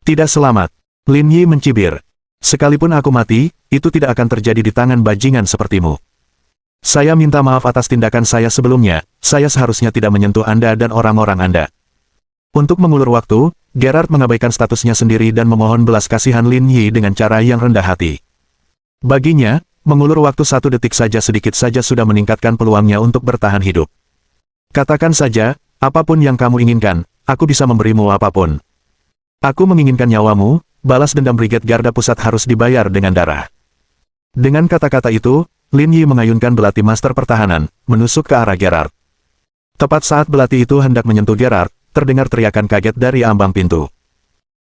Tidak selamat. Lin Yi mencibir. Sekalipun aku mati, itu tidak akan terjadi di tangan bajingan sepertimu. Saya minta maaf atas tindakan saya sebelumnya, saya seharusnya tidak menyentuh Anda dan orang-orang Anda. Untuk mengulur waktu, Gerard mengabaikan statusnya sendiri dan memohon belas kasihan Lin Yi dengan cara yang rendah hati. Baginya, mengulur waktu 1 detik saja sedikit saja sudah meningkatkan peluangnya untuk bertahan hidup. Katakan saja, apapun yang kamu inginkan, aku bisa memberimu apapun. Aku menginginkan nyawamu, balas dendam Brigade Garda Pusat harus dibayar dengan darah. Dengan kata-kata itu, Lin Yi mengayunkan belati master pertahanan, menusuk ke arah Gerard. Tepat saat belati itu hendak menyentuh Gerard, terdengar teriakan kaget dari ambang pintu.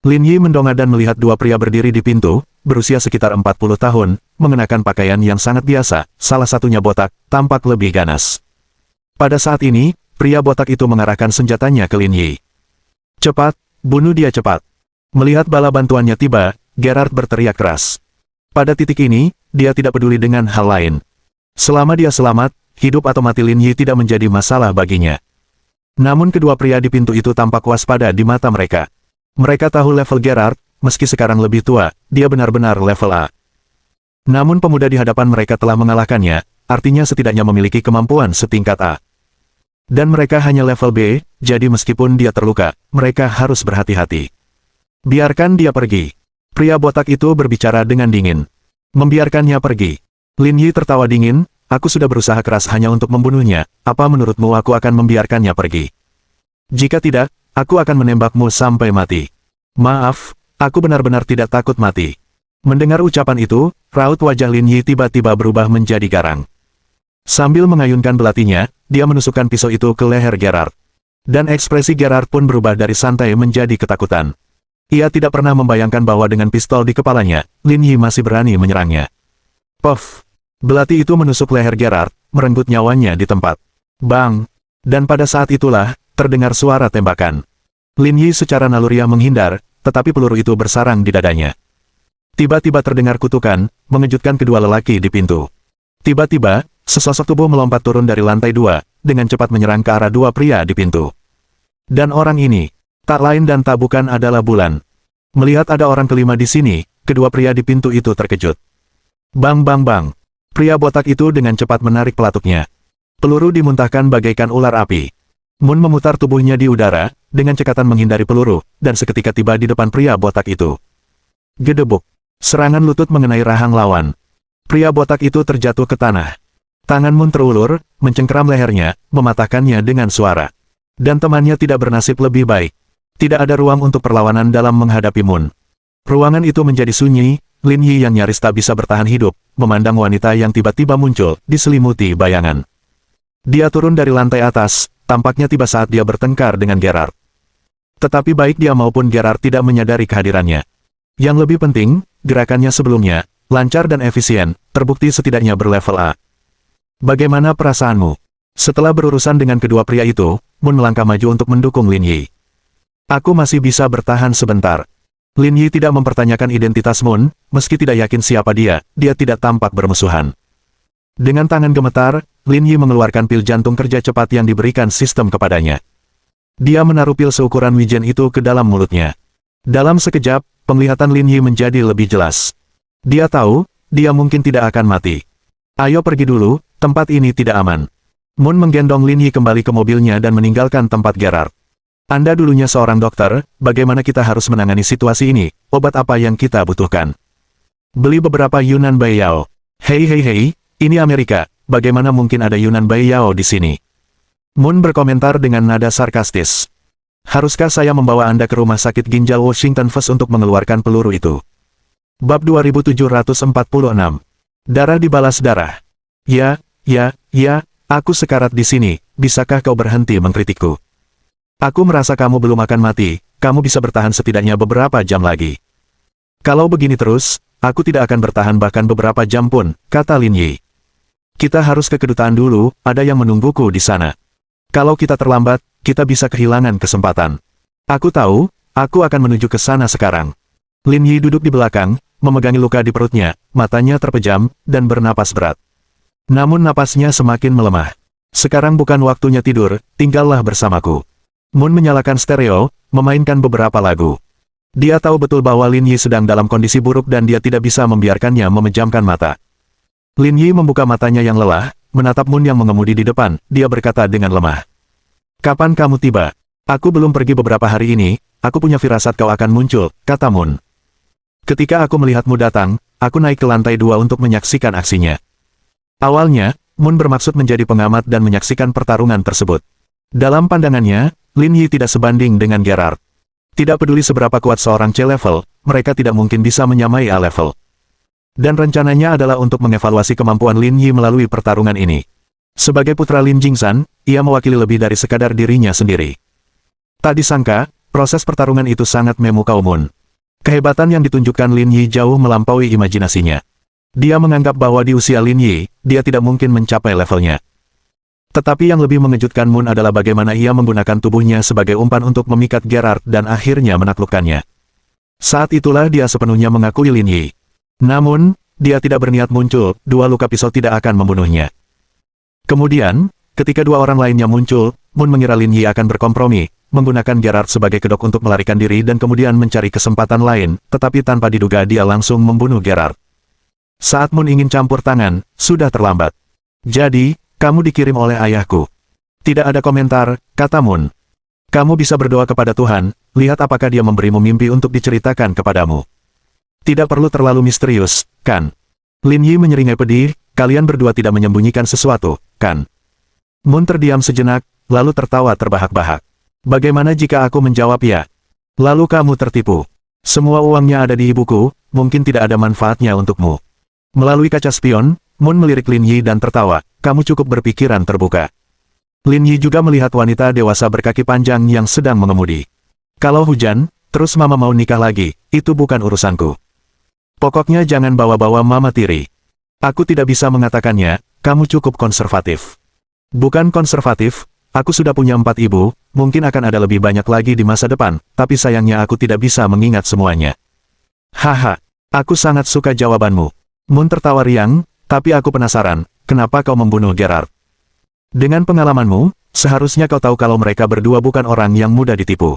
Lin Yi mendongak dan melihat dua pria berdiri di pintu, berusia sekitar 40 tahun, mengenakan pakaian yang sangat biasa, salah satunya botak, tampak lebih ganas. Pada saat ini, pria botak itu mengarahkan senjatanya ke Lin Yi. Cepat, bunuh dia cepat. Melihat bala bantuannya tiba, Gerard berteriak keras. Pada titik ini, dia tidak peduli dengan hal lain. Selama dia selamat, hidup atau mati Lin Yi tidak menjadi masalah baginya. Namun kedua pria di pintu itu tampak waspada di mata mereka. Mereka tahu level Gerard, meski sekarang lebih tua, dia benar-benar level A. Namun pemuda di hadapan mereka telah mengalahkannya, artinya setidaknya memiliki kemampuan setingkat A. Dan mereka hanya level B, jadi meskipun dia terluka, mereka harus berhati-hati. Biarkan dia pergi. Pria botak itu berbicara dengan dingin. Membiarkannya pergi. Lin Yi tertawa dingin. Aku sudah berusaha keras hanya untuk membunuhnya, apa menurutmu aku akan membiarkannya pergi? Jika tidak, aku akan menembakmu sampai mati. Maaf, aku benar-benar tidak takut mati. Mendengar ucapan itu, raut wajah Lin Yi tiba-tiba berubah menjadi garang. Sambil mengayunkan belatinya, dia menusukkan pisau itu ke leher Gerard. Dan ekspresi Gerard pun berubah dari santai menjadi ketakutan. Ia tidak pernah membayangkan bahwa dengan pistol di kepalanya, Lin Yi masih berani menyerangnya. Puff! Belati itu menusuk leher Gerard, merenggut nyawanya di tempat. Bang! Dan pada saat itulah, terdengar suara tembakan. Lin Yi secara naluriah menghindar, tetapi peluru itu bersarang di dadanya. Tiba-tiba terdengar kutukan, mengejutkan kedua lelaki di pintu. Tiba-tiba, sesosok tubuh melompat turun dari lantai 2, dengan cepat menyerang ke arah dua pria di pintu. Dan orang ini, tak lain dan tak bukan adalah Bulan. Melihat ada orang kelima di sini, kedua pria di pintu itu terkejut. Bang bang bang. Pria botak itu dengan cepat menarik pelatuknya. Peluru dimuntahkan bagaikan ular api. Moon memutar tubuhnya di udara, dengan cekatan menghindari peluru, dan seketika tiba di depan pria botak itu. Gedebuk. Serangan lutut mengenai rahang lawan. Pria botak itu terjatuh ke tanah. Tangan Moon terulur, mencengkeram lehernya, mematahkannya dengan suara. Dan temannya tidak bernasib lebih baik. Tidak ada ruang untuk perlawanan dalam menghadapi Moon. Ruangan itu menjadi sunyi, Lin Yi yang nyaris tak bisa bertahan hidup, memandang wanita yang tiba-tiba muncul, diselimuti bayangan. Dia turun dari lantai atas, tampaknya tiba saat dia bertengkar dengan Gerard. Tetapi baik dia maupun Gerard tidak menyadari kehadirannya. Yang lebih penting, gerakannya sebelumnya, lancar dan efisien, terbukti setidaknya berlevel A. Bagaimana perasaanmu? Setelah berurusan dengan kedua pria itu, Moon melangkah maju untuk mendukung Lin Yi. Aku masih bisa bertahan sebentar. Lin Yi tidak mempertanyakan identitas Moon, meski tidak yakin siapa dia tidak tampak bermusuhan. Dengan tangan gemetar, Lin Yi mengeluarkan pil jantung kerja cepat yang diberikan sistem kepadanya. Dia menaruh pil seukuran wijen itu ke dalam mulutnya. Dalam sekejap, penglihatan Lin Yi menjadi lebih jelas. Dia tahu, dia mungkin tidak akan mati. Ayo pergi dulu, tempat ini tidak aman. Moon menggendong Lin Yi kembali ke mobilnya dan meninggalkan tempat Gerard. Anda dulunya seorang dokter, bagaimana kita harus menangani situasi ini, obat apa yang kita butuhkan? Beli beberapa Yunan Bai Yao. Hei hei hei, ini Amerika, bagaimana mungkin ada Yunan Bai Yao di sini? Moon berkomentar dengan nada sarkastis. Haruskah saya membawa Anda ke rumah sakit ginjal Washington First untuk mengeluarkan peluru itu? Bab 2746. Darah dibalas darah. Ya, aku sekarat di sini, bisakah kau berhenti mengkritikku? Aku merasa kamu belum akan mati, kamu bisa bertahan setidaknya beberapa jam lagi. Kalau begini terus, aku tidak akan bertahan bahkan beberapa jam pun, kata Lin Yi. Kita harus ke kedutaan dulu, ada yang menungguku di sana. Kalau kita terlambat, kita bisa kehilangan kesempatan. Aku tahu, aku akan menuju ke sana sekarang. Lin Yi duduk di belakang, memegangi luka di perutnya, matanya terpejam, dan bernapas berat. Namun napasnya semakin melemah. Sekarang bukan waktunya tidur, tinggallah bersamaku. Moon menyalakan stereo, memainkan beberapa lagu. Dia tahu betul bahwa Lin Yi sedang dalam kondisi buruk dan dia tidak bisa membiarkannya memejamkan mata. Lin Yi membuka matanya yang lelah, menatap Moon yang mengemudi di depan, dia berkata dengan lemah. Kapan kamu tiba? Aku belum pergi beberapa hari ini, aku punya firasat kau akan muncul, kata Moon. Ketika aku melihatmu datang, aku naik ke lantai 2 untuk menyaksikan aksinya. Awalnya, Moon bermaksud menjadi pengamat dan menyaksikan pertarungan tersebut. Dalam pandangannya, Lin Yi tidak sebanding dengan Gerard. Tidak peduli seberapa kuat seorang C-level, mereka tidak mungkin bisa menyamai A-level. Dan rencananya adalah untuk mengevaluasi kemampuan Lin Yi melalui pertarungan ini. Sebagai putra Lin Jingsan, ia mewakili lebih dari sekadar dirinya sendiri. Tak disangka, proses pertarungan itu sangat memukau Moon. Kehebatan yang ditunjukkan Lin Yi jauh melampaui imajinasinya. Dia menganggap bahwa di usia Lin Yi, dia tidak mungkin mencapai levelnya. Tetapi yang lebih mengejutkan Moon adalah bagaimana ia menggunakan tubuhnya sebagai umpan untuk memikat Gerard dan akhirnya menaklukkannya. Saat itulah dia sepenuhnya mengakui Lin Yi. Namun, dia tidak berniat muncul, dua luka pisau tidak akan membunuhnya. Kemudian, ketika dua orang lainnya muncul, Moon mengira Lin Yi akan berkompromi, menggunakan Gerard sebagai kedok untuk melarikan diri dan kemudian mencari kesempatan lain, tetapi tanpa diduga dia langsung membunuh Gerard. Saat Moon ingin campur tangan, sudah terlambat. Jadi, kamu dikirim oleh ayahku. Tidak ada komentar, kata Moon. Kamu bisa berdoa kepada Tuhan, lihat apakah dia memberimu mimpi untuk diceritakan kepadamu. Tidak perlu terlalu misterius, kan? Lin Yi menyeringai pedih, kalian berdua tidak menyembunyikan sesuatu, kan? Moon terdiam sejenak, lalu tertawa terbahak-bahak. Bagaimana jika aku menjawab ya? Lalu kamu tertipu. Semua uangnya ada di ibuku, mungkin tidak ada manfaatnya untukmu. Melalui kaca spion, Moon melirik Lin Yi dan tertawa, kamu cukup berpikiran terbuka. Lin Yi juga melihat wanita dewasa berkaki panjang yang sedang mengemudi. Kalau hujan, terus mama mau nikah lagi, itu bukan urusanku. Pokoknya jangan bawa-bawa mama tiri. Aku tidak bisa mengatakannya, kamu cukup konservatif. Bukan konservatif, aku sudah punya 4 ibu, mungkin akan ada lebih banyak lagi di masa depan, tapi sayangnya aku tidak bisa mengingat semuanya. Haha, aku sangat suka jawabanmu. Moon tertawa riang, tapi aku penasaran, kenapa kau membunuh Gerard? Dengan pengalamanmu, seharusnya kau tahu kalau mereka berdua bukan orang yang mudah ditipu.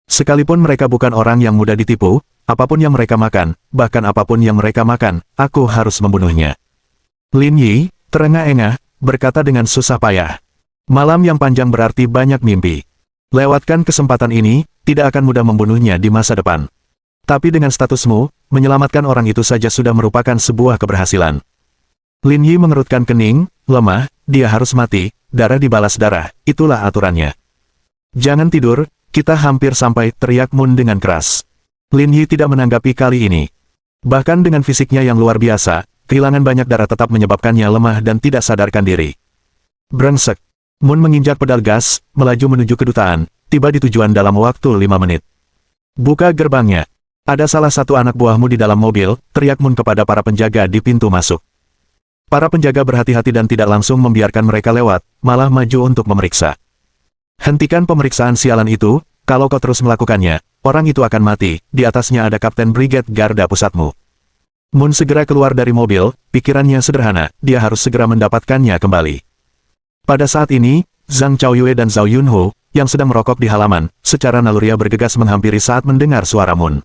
Sekalipun mereka bukan orang yang mudah ditipu, apapun yang mereka makan, bahkan apapun yang mereka makan, aku harus membunuhnya. Lin Yi, terengah-engah, berkata dengan susah payah. Malam yang panjang berarti banyak mimpi. Lewatkan kesempatan ini, tidak akan mudah membunuhnya di masa depan. Tapi dengan statusmu, menyelamatkan orang itu saja sudah merupakan sebuah keberhasilan. Lin Yi mengerutkan kening, lemah, dia harus mati, darah dibalas darah, itulah aturannya. Jangan tidur, kita hampir sampai, teriak Moon dengan keras. Lin Yi tidak menanggapi kali ini. Bahkan dengan fisiknya yang luar biasa, kehilangan banyak darah tetap menyebabkannya lemah dan tidak sadarkan diri. Brengsek. Moon menginjak pedal gas, melaju menuju kedutaan, tiba di tujuan dalam waktu 5 menit. Buka gerbangnya. Ada salah satu anak buahmu di dalam mobil, teriak Moon kepada para penjaga di pintu masuk. Para penjaga berhati-hati dan tidak langsung membiarkan mereka lewat, malah maju untuk memeriksa. Hentikan pemeriksaan sialan itu, kalau kau terus melakukannya, orang itu akan mati, di atasnya ada Kapten Brigade Garda Pusatmu. Moon segera keluar dari mobil, pikirannya sederhana, dia harus segera mendapatkannya kembali. Pada saat ini, Zhang Chaoyue dan Zhao Yunho, yang sedang merokok di halaman, secara naluriah bergegas menghampiri saat mendengar suara Moon.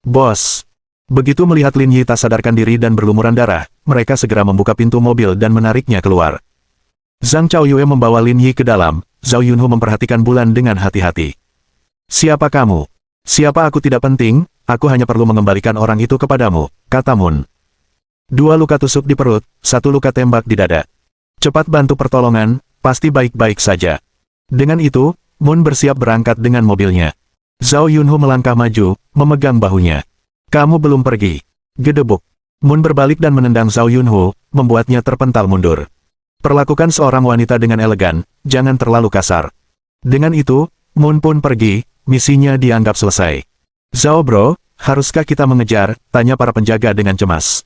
Bos! Begitu melihat Lin Yi tak sadarkan diri dan berlumuran darah, mereka segera membuka pintu mobil dan menariknya keluar. Zhang Chaoyue membawa Lin Yi ke dalam, Zhao Yunho memperhatikan bulan dengan hati-hati. Siapa kamu? Siapa aku tidak penting, aku hanya perlu mengembalikan orang itu kepadamu, kata Moon. 2 luka tusuk di perut, 1 luka tembak di dada. Cepat bantu pertolongan, pasti baik-baik saja. Dengan itu, Moon bersiap berangkat dengan mobilnya. Zhao Yunho melangkah maju, memegang bahunya. Kamu belum pergi. Gedebuk. Moon berbalik dan menendang Zhao Yunho, membuatnya terpental mundur. Perlakukan seorang wanita dengan elegan, jangan terlalu kasar. Dengan itu, Moon pun pergi, misinya dianggap selesai. Zhao bro, haruskah kita mengejar? Tanya para penjaga dengan cemas.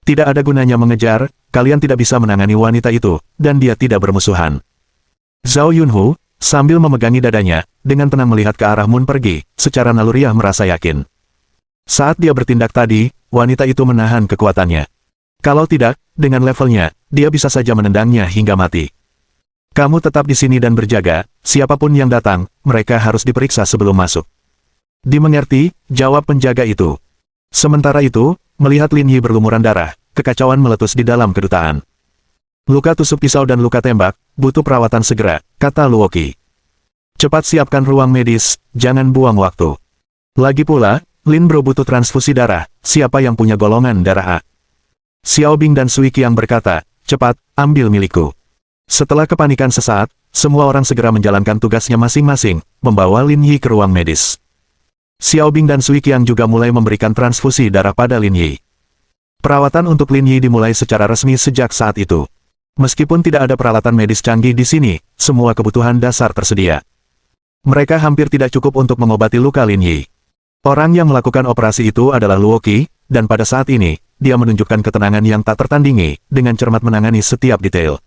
Tidak ada gunanya mengejar, kalian tidak bisa menangani wanita itu, dan dia tidak bermusuhan. Zhao Yunho, sambil memegangi dadanya, dengan tenang melihat ke arah Moon pergi, secara naluriah merasa yakin. Saat dia bertindak tadi, wanita itu menahan kekuatannya. Kalau tidak, dengan levelnya, dia bisa saja menendangnya hingga mati. Kamu tetap di sini dan berjaga, siapapun yang datang, mereka harus diperiksa sebelum masuk. Dimengerti, jawab penjaga itu. Sementara itu, melihat Lin Yi berlumuran darah, kekacauan meletus di dalam kedutaan. Luka tusuk pisau dan luka tembak, butuh perawatan segera, kata Luoqi. Cepat siapkan ruang medis, jangan buang waktu. Lagi pula, Lin Bro butuh transfusi darah, siapa yang punya golongan darah A? Xiao Bing dan Sui Qiang berkata, cepat, ambil milikku. Setelah kepanikan sesaat, semua orang segera menjalankan tugasnya masing-masing, membawa Lin Yi ke ruang medis. Xiao Bing dan Sui Qiang juga mulai memberikan transfusi darah pada Lin Yi. Perawatan untuk Lin Yi dimulai secara resmi sejak saat itu. Meskipun tidak ada peralatan medis canggih di sini, semua kebutuhan dasar tersedia. Mereka hampir tidak cukup untuk mengobati luka Lin Yi. Orang yang melakukan operasi itu adalah Luoqi, dan pada saat ini, dia menunjukkan ketenangan yang tak tertandingi, dengan cermat menangani setiap detail.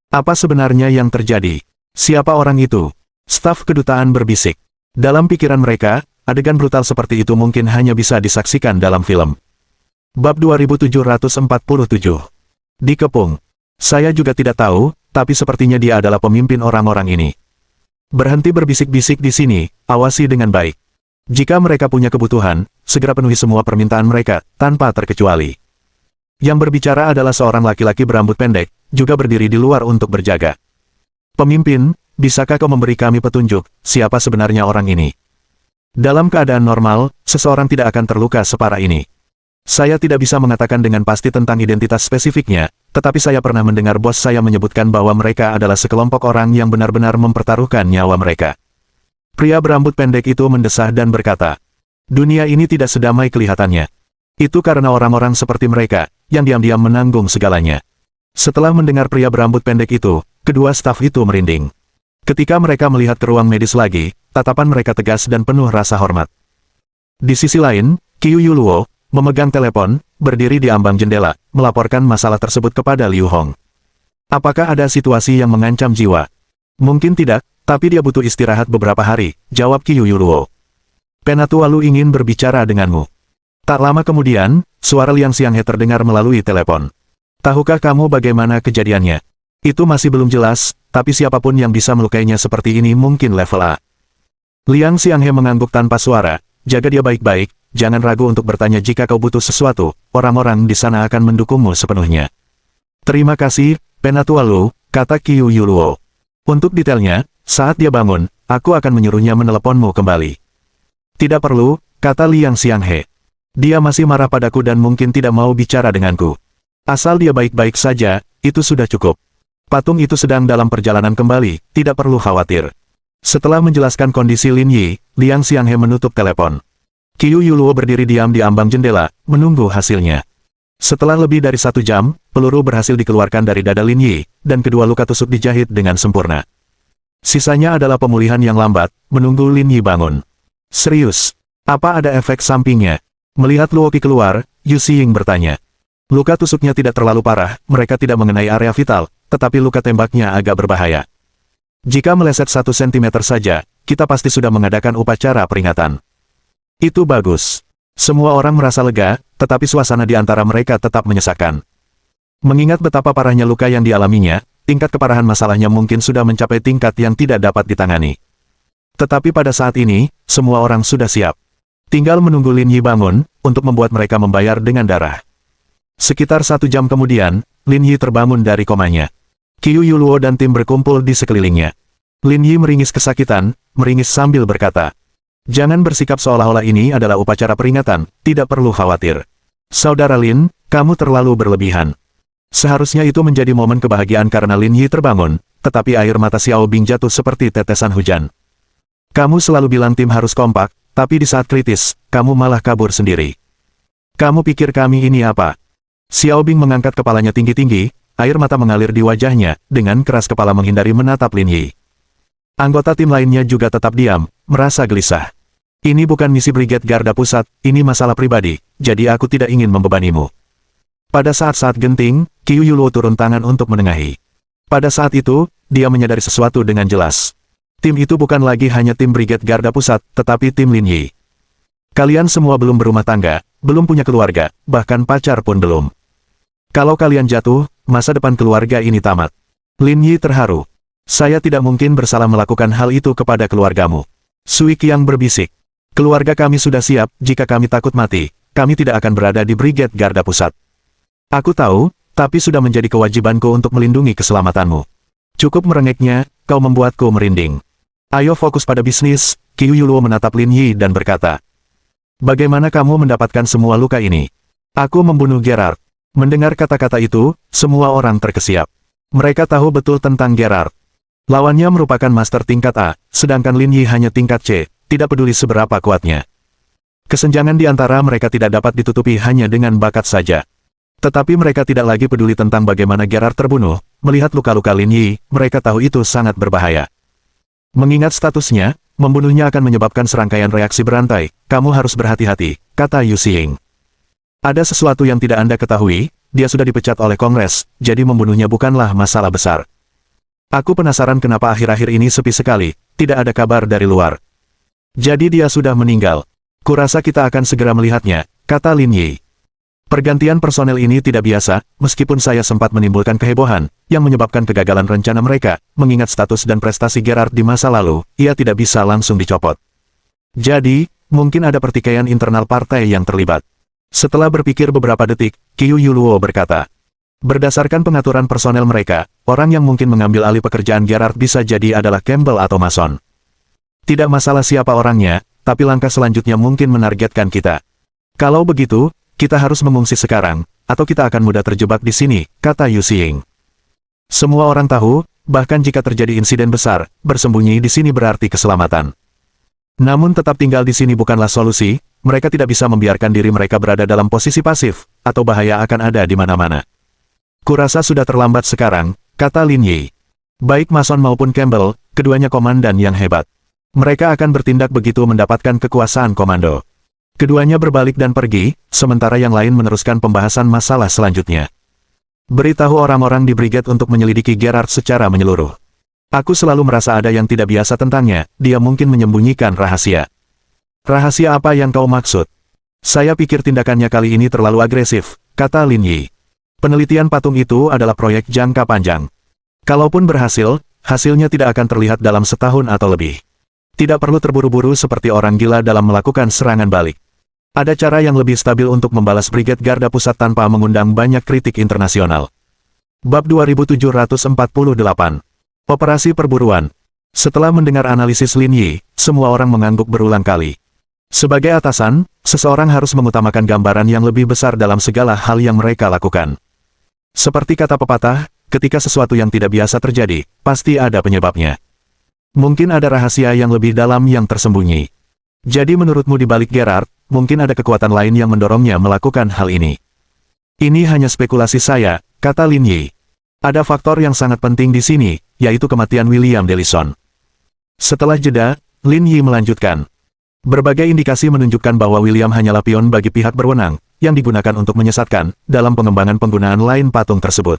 Apa sebenarnya yang terjadi? Siapa orang itu? Staf kedutaan berbisik. Dalam pikiran mereka, adegan brutal seperti itu mungkin hanya bisa disaksikan dalam film. Bab 2747. Dikepung. Saya juga tidak tahu, tapi sepertinya dia adalah pemimpin orang-orang ini. Berhenti berbisik-bisik di sini, awasi dengan baik. Jika mereka punya kebutuhan, segera penuhi semua permintaan mereka, tanpa terkecuali. Yang berbicara adalah seorang laki-laki berambut pendek, juga berdiri di luar untuk berjaga. Pemimpin, bisakah kau memberi kami petunjuk, siapa sebenarnya orang ini? Dalam keadaan normal, seseorang tidak akan terluka separah ini. Saya tidak bisa mengatakan dengan pasti tentang identitas spesifiknya, tetapi saya pernah mendengar bos saya menyebutkan bahwa mereka adalah sekelompok orang yang benar-benar mempertaruhkan nyawa mereka. Pria berambut pendek itu mendesah dan berkata, dunia ini tidak sedamai kelihatannya. Itu karena orang-orang seperti mereka, yang diam-diam menanggung segalanya. Setelah mendengar pria berambut pendek itu, kedua staf itu merinding. Ketika mereka melihat ke ruang medis lagi, tatapan mereka tegas dan penuh rasa hormat. Di sisi lain, Qiu Yuluo, memegang telepon, berdiri di ambang jendela, melaporkan masalah tersebut kepada Liu Hong. Apakah ada situasi yang mengancam jiwa? Mungkin tidak, tapi dia butuh istirahat beberapa hari, jawab Qiu Yuluo. Penatua Lu ingin berbicara denganmu. Tak lama kemudian, suara Liang Xianghe terdengar melalui telepon. Tahukah kamu bagaimana kejadiannya? Itu masih belum jelas, tapi siapapun yang bisa melukainya seperti ini mungkin level A. Liang Xianghe mengangguk tanpa suara, jaga dia baik-baik, jangan ragu untuk bertanya jika kau butuh sesuatu, orang-orang di sana akan mendukungmu sepenuhnya. Terima kasih, Penatua Lu, kata Qiu Yuluo. Untuk detailnya, saat dia bangun, aku akan menyuruhnya meneleponmu kembali. Tidak perlu, kata Liang Xianghe. Dia masih marah padaku dan mungkin tidak mau bicara denganku. Asal dia baik-baik saja, itu sudah cukup. Patung itu sedang dalam perjalanan kembali, tidak perlu khawatir. Setelah menjelaskan kondisi Lin Yi, Liang Xianghe menutup telepon. Qiu Yuluo berdiri diam di ambang jendela, menunggu hasilnya. Setelah lebih dari 1 jam, peluru berhasil dikeluarkan dari dada Lin Yi, dan kedua luka tusuk dijahit dengan sempurna. Sisanya adalah pemulihan yang lambat, menunggu Lin Yi bangun. Serius? Apa ada efek sampingnya? Melihat Luo Qi keluar, Yu Xiying bertanya. Luka tusuknya tidak terlalu parah, mereka tidak mengenai area vital, tetapi luka tembaknya agak berbahaya. Jika meleset 1 cm saja, kita pasti sudah mengadakan upacara peringatan. Itu bagus. Semua orang merasa lega, tetapi suasana di antara mereka tetap menyesakan. Mengingat betapa parahnya luka yang dialaminya, tingkat keparahan masalahnya mungkin sudah mencapai tingkat yang tidak dapat ditangani. Tetapi pada saat ini, semua orang sudah siap. Tinggal menunggu Lin Yi bangun, untuk membuat mereka membayar dengan darah. Sekitar 1 jam kemudian, Lin Yi terbangun dari komanya. Qiu Yuluo dan tim berkumpul di sekelilingnya. Lin Yi meringis kesakitan, meringis sambil berkata, "Jangan bersikap seolah-olah ini adalah upacara peringatan, tidak perlu khawatir. Saudara Lin, kamu terlalu berlebihan." Seharusnya itu menjadi momen kebahagiaan karena Lin Yi terbangun, tetapi air mata Xiao Bing jatuh seperti tetesan hujan. Kamu selalu bilang tim harus kompak, tapi di saat kritis, kamu malah kabur sendiri. Kamu pikir kami ini apa? Xiao Bing mengangkat kepalanya tinggi-tinggi, air mata mengalir di wajahnya, dengan keras kepala menghindari menatap Lin Yi. Anggota tim lainnya juga tetap diam, merasa gelisah. Ini bukan misi Brigade Garda Pusat, ini masalah pribadi, jadi aku tidak ingin membebanimu. Pada saat-saat genting, Qiu Yuluo turun tangan untuk menengahi. Pada saat itu, dia menyadari sesuatu dengan jelas. Tim itu bukan lagi hanya tim Brigade Garda Pusat, tetapi tim Lin Yi. Kalian semua belum berumah tangga, belum punya keluarga, bahkan pacar pun belum. Kalau kalian jatuh, masa depan keluarga ini tamat. Lin Yi terharu. Saya tidak mungkin bersalah melakukan hal itu kepada keluargamu. Sui Qiang berbisik. Keluarga kami sudah siap, jika kami takut mati, kami tidak akan berada di Brigade Garda Pusat. Aku tahu, tapi sudah menjadi kewajibanku untuk melindungi keselamatanmu. Cukup merengeknya, kau membuatku merinding. Ayo fokus pada bisnis, Qiu Yuluo menatap Lin Yi dan berkata. Bagaimana kamu mendapatkan semua luka ini? Aku membunuh Gerard. Mendengar kata-kata itu, semua orang terkesiap. Mereka tahu betul tentang Gerard. Lawannya merupakan master tingkat A, sedangkan Lin Yi hanya tingkat C, tidak peduli seberapa kuatnya. Kesenjangan di antara mereka tidak dapat ditutupi hanya dengan bakat saja. Tetapi mereka tidak lagi peduli tentang bagaimana Gerard terbunuh, melihat luka-luka Lin Yi, mereka tahu itu sangat berbahaya. Mengingat statusnya, membunuhnya akan menyebabkan serangkaian reaksi berantai, kamu harus berhati-hati, kata Yu Xiying. Ada sesuatu yang tidak Anda ketahui, dia sudah dipecat oleh Kongres, jadi membunuhnya bukanlah masalah besar. Aku penasaran kenapa akhir-akhir ini sepi sekali, tidak ada kabar dari luar. Jadi dia sudah meninggal. Kurasa kita akan segera melihatnya, kata Lin Yi. Pergantian personel ini tidak biasa, meskipun saya sempat menimbulkan kehebohan, yang menyebabkan kegagalan rencana mereka, mengingat status dan prestasi Gerard di masa lalu, ia tidak bisa langsung dicopot. Jadi, mungkin ada pertikaian internal partai yang terlibat. Setelah berpikir beberapa detik, Qiu Yuluo berkata, berdasarkan pengaturan personel mereka, orang yang mungkin mengambil alih pekerjaan Gerard bisa jadi adalah Campbell atau Mason. Tidak masalah siapa orangnya, tapi langkah selanjutnya mungkin menargetkan kita. Kalau begitu, kita harus mengungsi sekarang, atau kita akan mudah terjebak di sini, kata Yu Xiying. Semua orang tahu, bahkan jika terjadi insiden besar, bersembunyi di sini berarti keselamatan. Namun tetap tinggal di sini bukanlah solusi, mereka tidak bisa membiarkan diri mereka berada dalam posisi pasif, atau bahaya akan ada di mana-mana. Kurasa sudah terlambat sekarang, kata Lin Yi. Baik Mason maupun Campbell, keduanya komandan yang hebat. Mereka akan bertindak begitu mendapatkan kekuasaan komando. Keduanya berbalik dan pergi, sementara yang lain meneruskan pembahasan masalah selanjutnya. Beritahu orang-orang di brigade untuk menyelidiki Gerard secara menyeluruh. Aku selalu merasa ada yang tidak biasa tentangnya, dia mungkin menyembunyikan rahasia. Rahasia apa yang kau maksud? Saya pikir tindakannya kali ini terlalu agresif, kata Lin Yi. Penelitian patung itu adalah proyek jangka panjang. Kalaupun berhasil, hasilnya tidak akan terlihat dalam setahun atau lebih. Tidak perlu terburu-buru seperti orang gila dalam melakukan serangan balik. Ada cara yang lebih stabil untuk membalas Brigade Garda Pusat tanpa mengundang banyak kritik internasional. Bab 2748. Operasi Perburuan. Setelah mendengar analisis Lin Yi, semua orang mengangguk berulang kali. Sebagai atasan, seseorang harus mengutamakan gambaran yang lebih besar dalam segala hal yang mereka lakukan. Seperti kata pepatah, ketika sesuatu yang tidak biasa terjadi, pasti ada penyebabnya. Mungkin ada rahasia yang lebih dalam yang tersembunyi. Jadi menurutmu di balik Gerard, mungkin ada kekuatan lain yang mendorongnya melakukan hal ini. Ini hanya spekulasi saya, kata Lin Yi. Ada faktor yang sangat penting di sini, yaitu kematian William Delison. Setelah jeda, Lin Yi melanjutkan. Berbagai indikasi menunjukkan bahwa William hanyalah pion bagi pihak berwenang, yang digunakan untuk menyesatkan, dalam pengembangan penggunaan lain patung tersebut.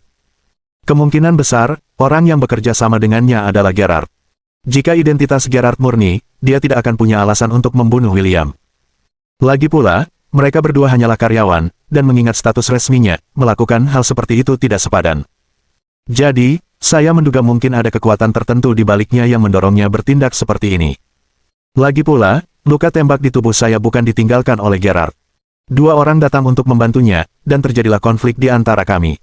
Kemungkinan besar, orang yang bekerja sama dengannya adalah Gerard. Jika identitas Gerard murni, dia tidak akan punya alasan untuk membunuh William. Lagi pula, mereka berdua hanyalah karyawan, dan mengingat status resminya, melakukan hal seperti itu tidak sepadan. Jadi, saya menduga mungkin ada kekuatan tertentu di baliknya yang mendorongnya bertindak seperti ini. Lagi pula, luka tembak di tubuh saya bukan ditinggalkan oleh Gerard. Dua orang datang untuk membantunya, dan terjadilah konflik di antara kami.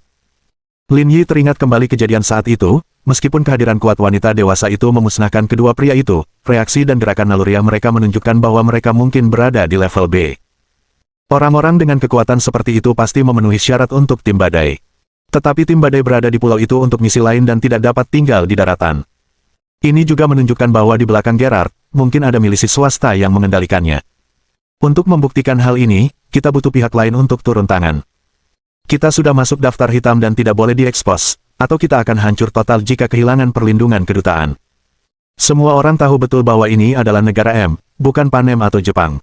Lin Yi teringat kembali kejadian saat itu. Meskipun kehadiran kuat wanita dewasa itu memusnahkan kedua pria itu, reaksi dan gerakan naluriah mereka menunjukkan bahwa mereka mungkin berada di level B. Orang-orang dengan kekuatan seperti itu pasti memenuhi syarat untuk tim badai. Tetapi tim badai berada di pulau itu untuk misi lain dan tidak dapat tinggal di daratan. Ini juga menunjukkan bahwa di belakang Gerard, mungkin ada milisi swasta yang mengendalikannya. Untuk membuktikan hal ini, kita butuh pihak lain untuk turun tangan. Kita sudah masuk daftar hitam dan tidak boleh diekspos. Atau kita akan hancur total jika kehilangan perlindungan kedutaan. Semua orang tahu betul bahwa ini adalah negara M, bukan Panem atau Jepang.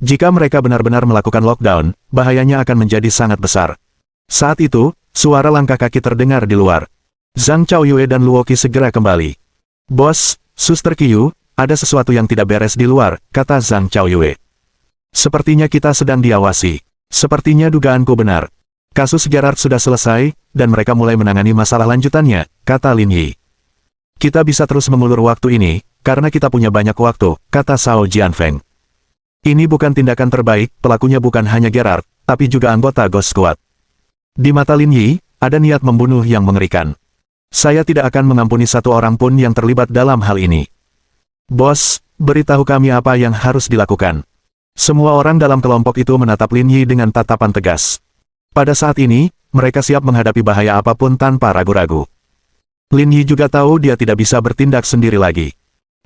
Jika mereka benar-benar melakukan lockdown, bahayanya akan menjadi sangat besar. Saat itu, suara langkah kaki terdengar di luar. Zhang Chaoyue dan Luoqi segera kembali. Bos, Suster Qiyu, ada sesuatu yang tidak beres di luar, kata Zhang Chaoyue. Sepertinya kita sedang diawasi. Sepertinya dugaanku benar. Kasus Gerard sudah selesai, dan mereka mulai menangani masalah lanjutannya, kata Lin Yi. Kita bisa terus mengulur waktu ini, karena kita punya banyak waktu, kata Shao Jianfeng. Ini bukan tindakan terbaik, pelakunya bukan hanya Gerard, tapi juga anggota Ghost Squad. Di mata Lin Yi, ada niat membunuh yang mengerikan. Saya tidak akan mengampuni satu orang pun yang terlibat dalam hal ini. Bos, beritahu kami apa yang harus dilakukan. Semua orang dalam kelompok itu menatap Lin Yi dengan tatapan tegas. Pada saat ini, mereka siap menghadapi bahaya apapun tanpa ragu-ragu. Lin Yi juga tahu dia tidak bisa bertindak sendiri lagi.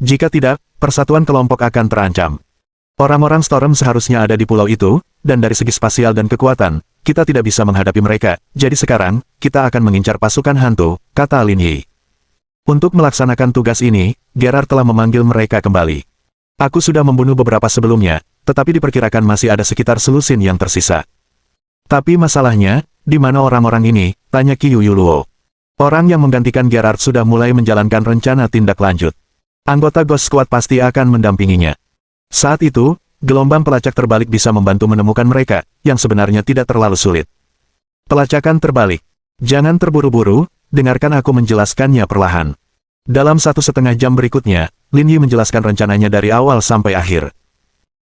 Jika tidak, persatuan kelompok akan terancam. Orang-orang Storm seharusnya ada di pulau itu, dan dari segi spasial dan kekuatan, kita tidak bisa menghadapi mereka, jadi sekarang, kita akan mengincar pasukan hantu, kata Lin Yi. Untuk melaksanakan tugas ini, Gerard telah memanggil mereka kembali. Aku sudah membunuh beberapa sebelumnya, tetapi diperkirakan masih ada sekitar selusin yang tersisa. Tapi masalahnya, di mana orang-orang ini, tanya Qiyu Yuluo. Orang yang menggantikan Gerard sudah mulai menjalankan rencana tindak lanjut. Anggota Ghost Squad pasti akan mendampinginya. Saat itu, gelombang pelacak terbalik bisa membantu menemukan mereka, yang sebenarnya tidak terlalu sulit. Pelacakan terbalik. Jangan terburu-buru, dengarkan aku menjelaskannya perlahan. Dalam 1,5 jam berikutnya, Lin Yi menjelaskan rencananya dari awal sampai akhir.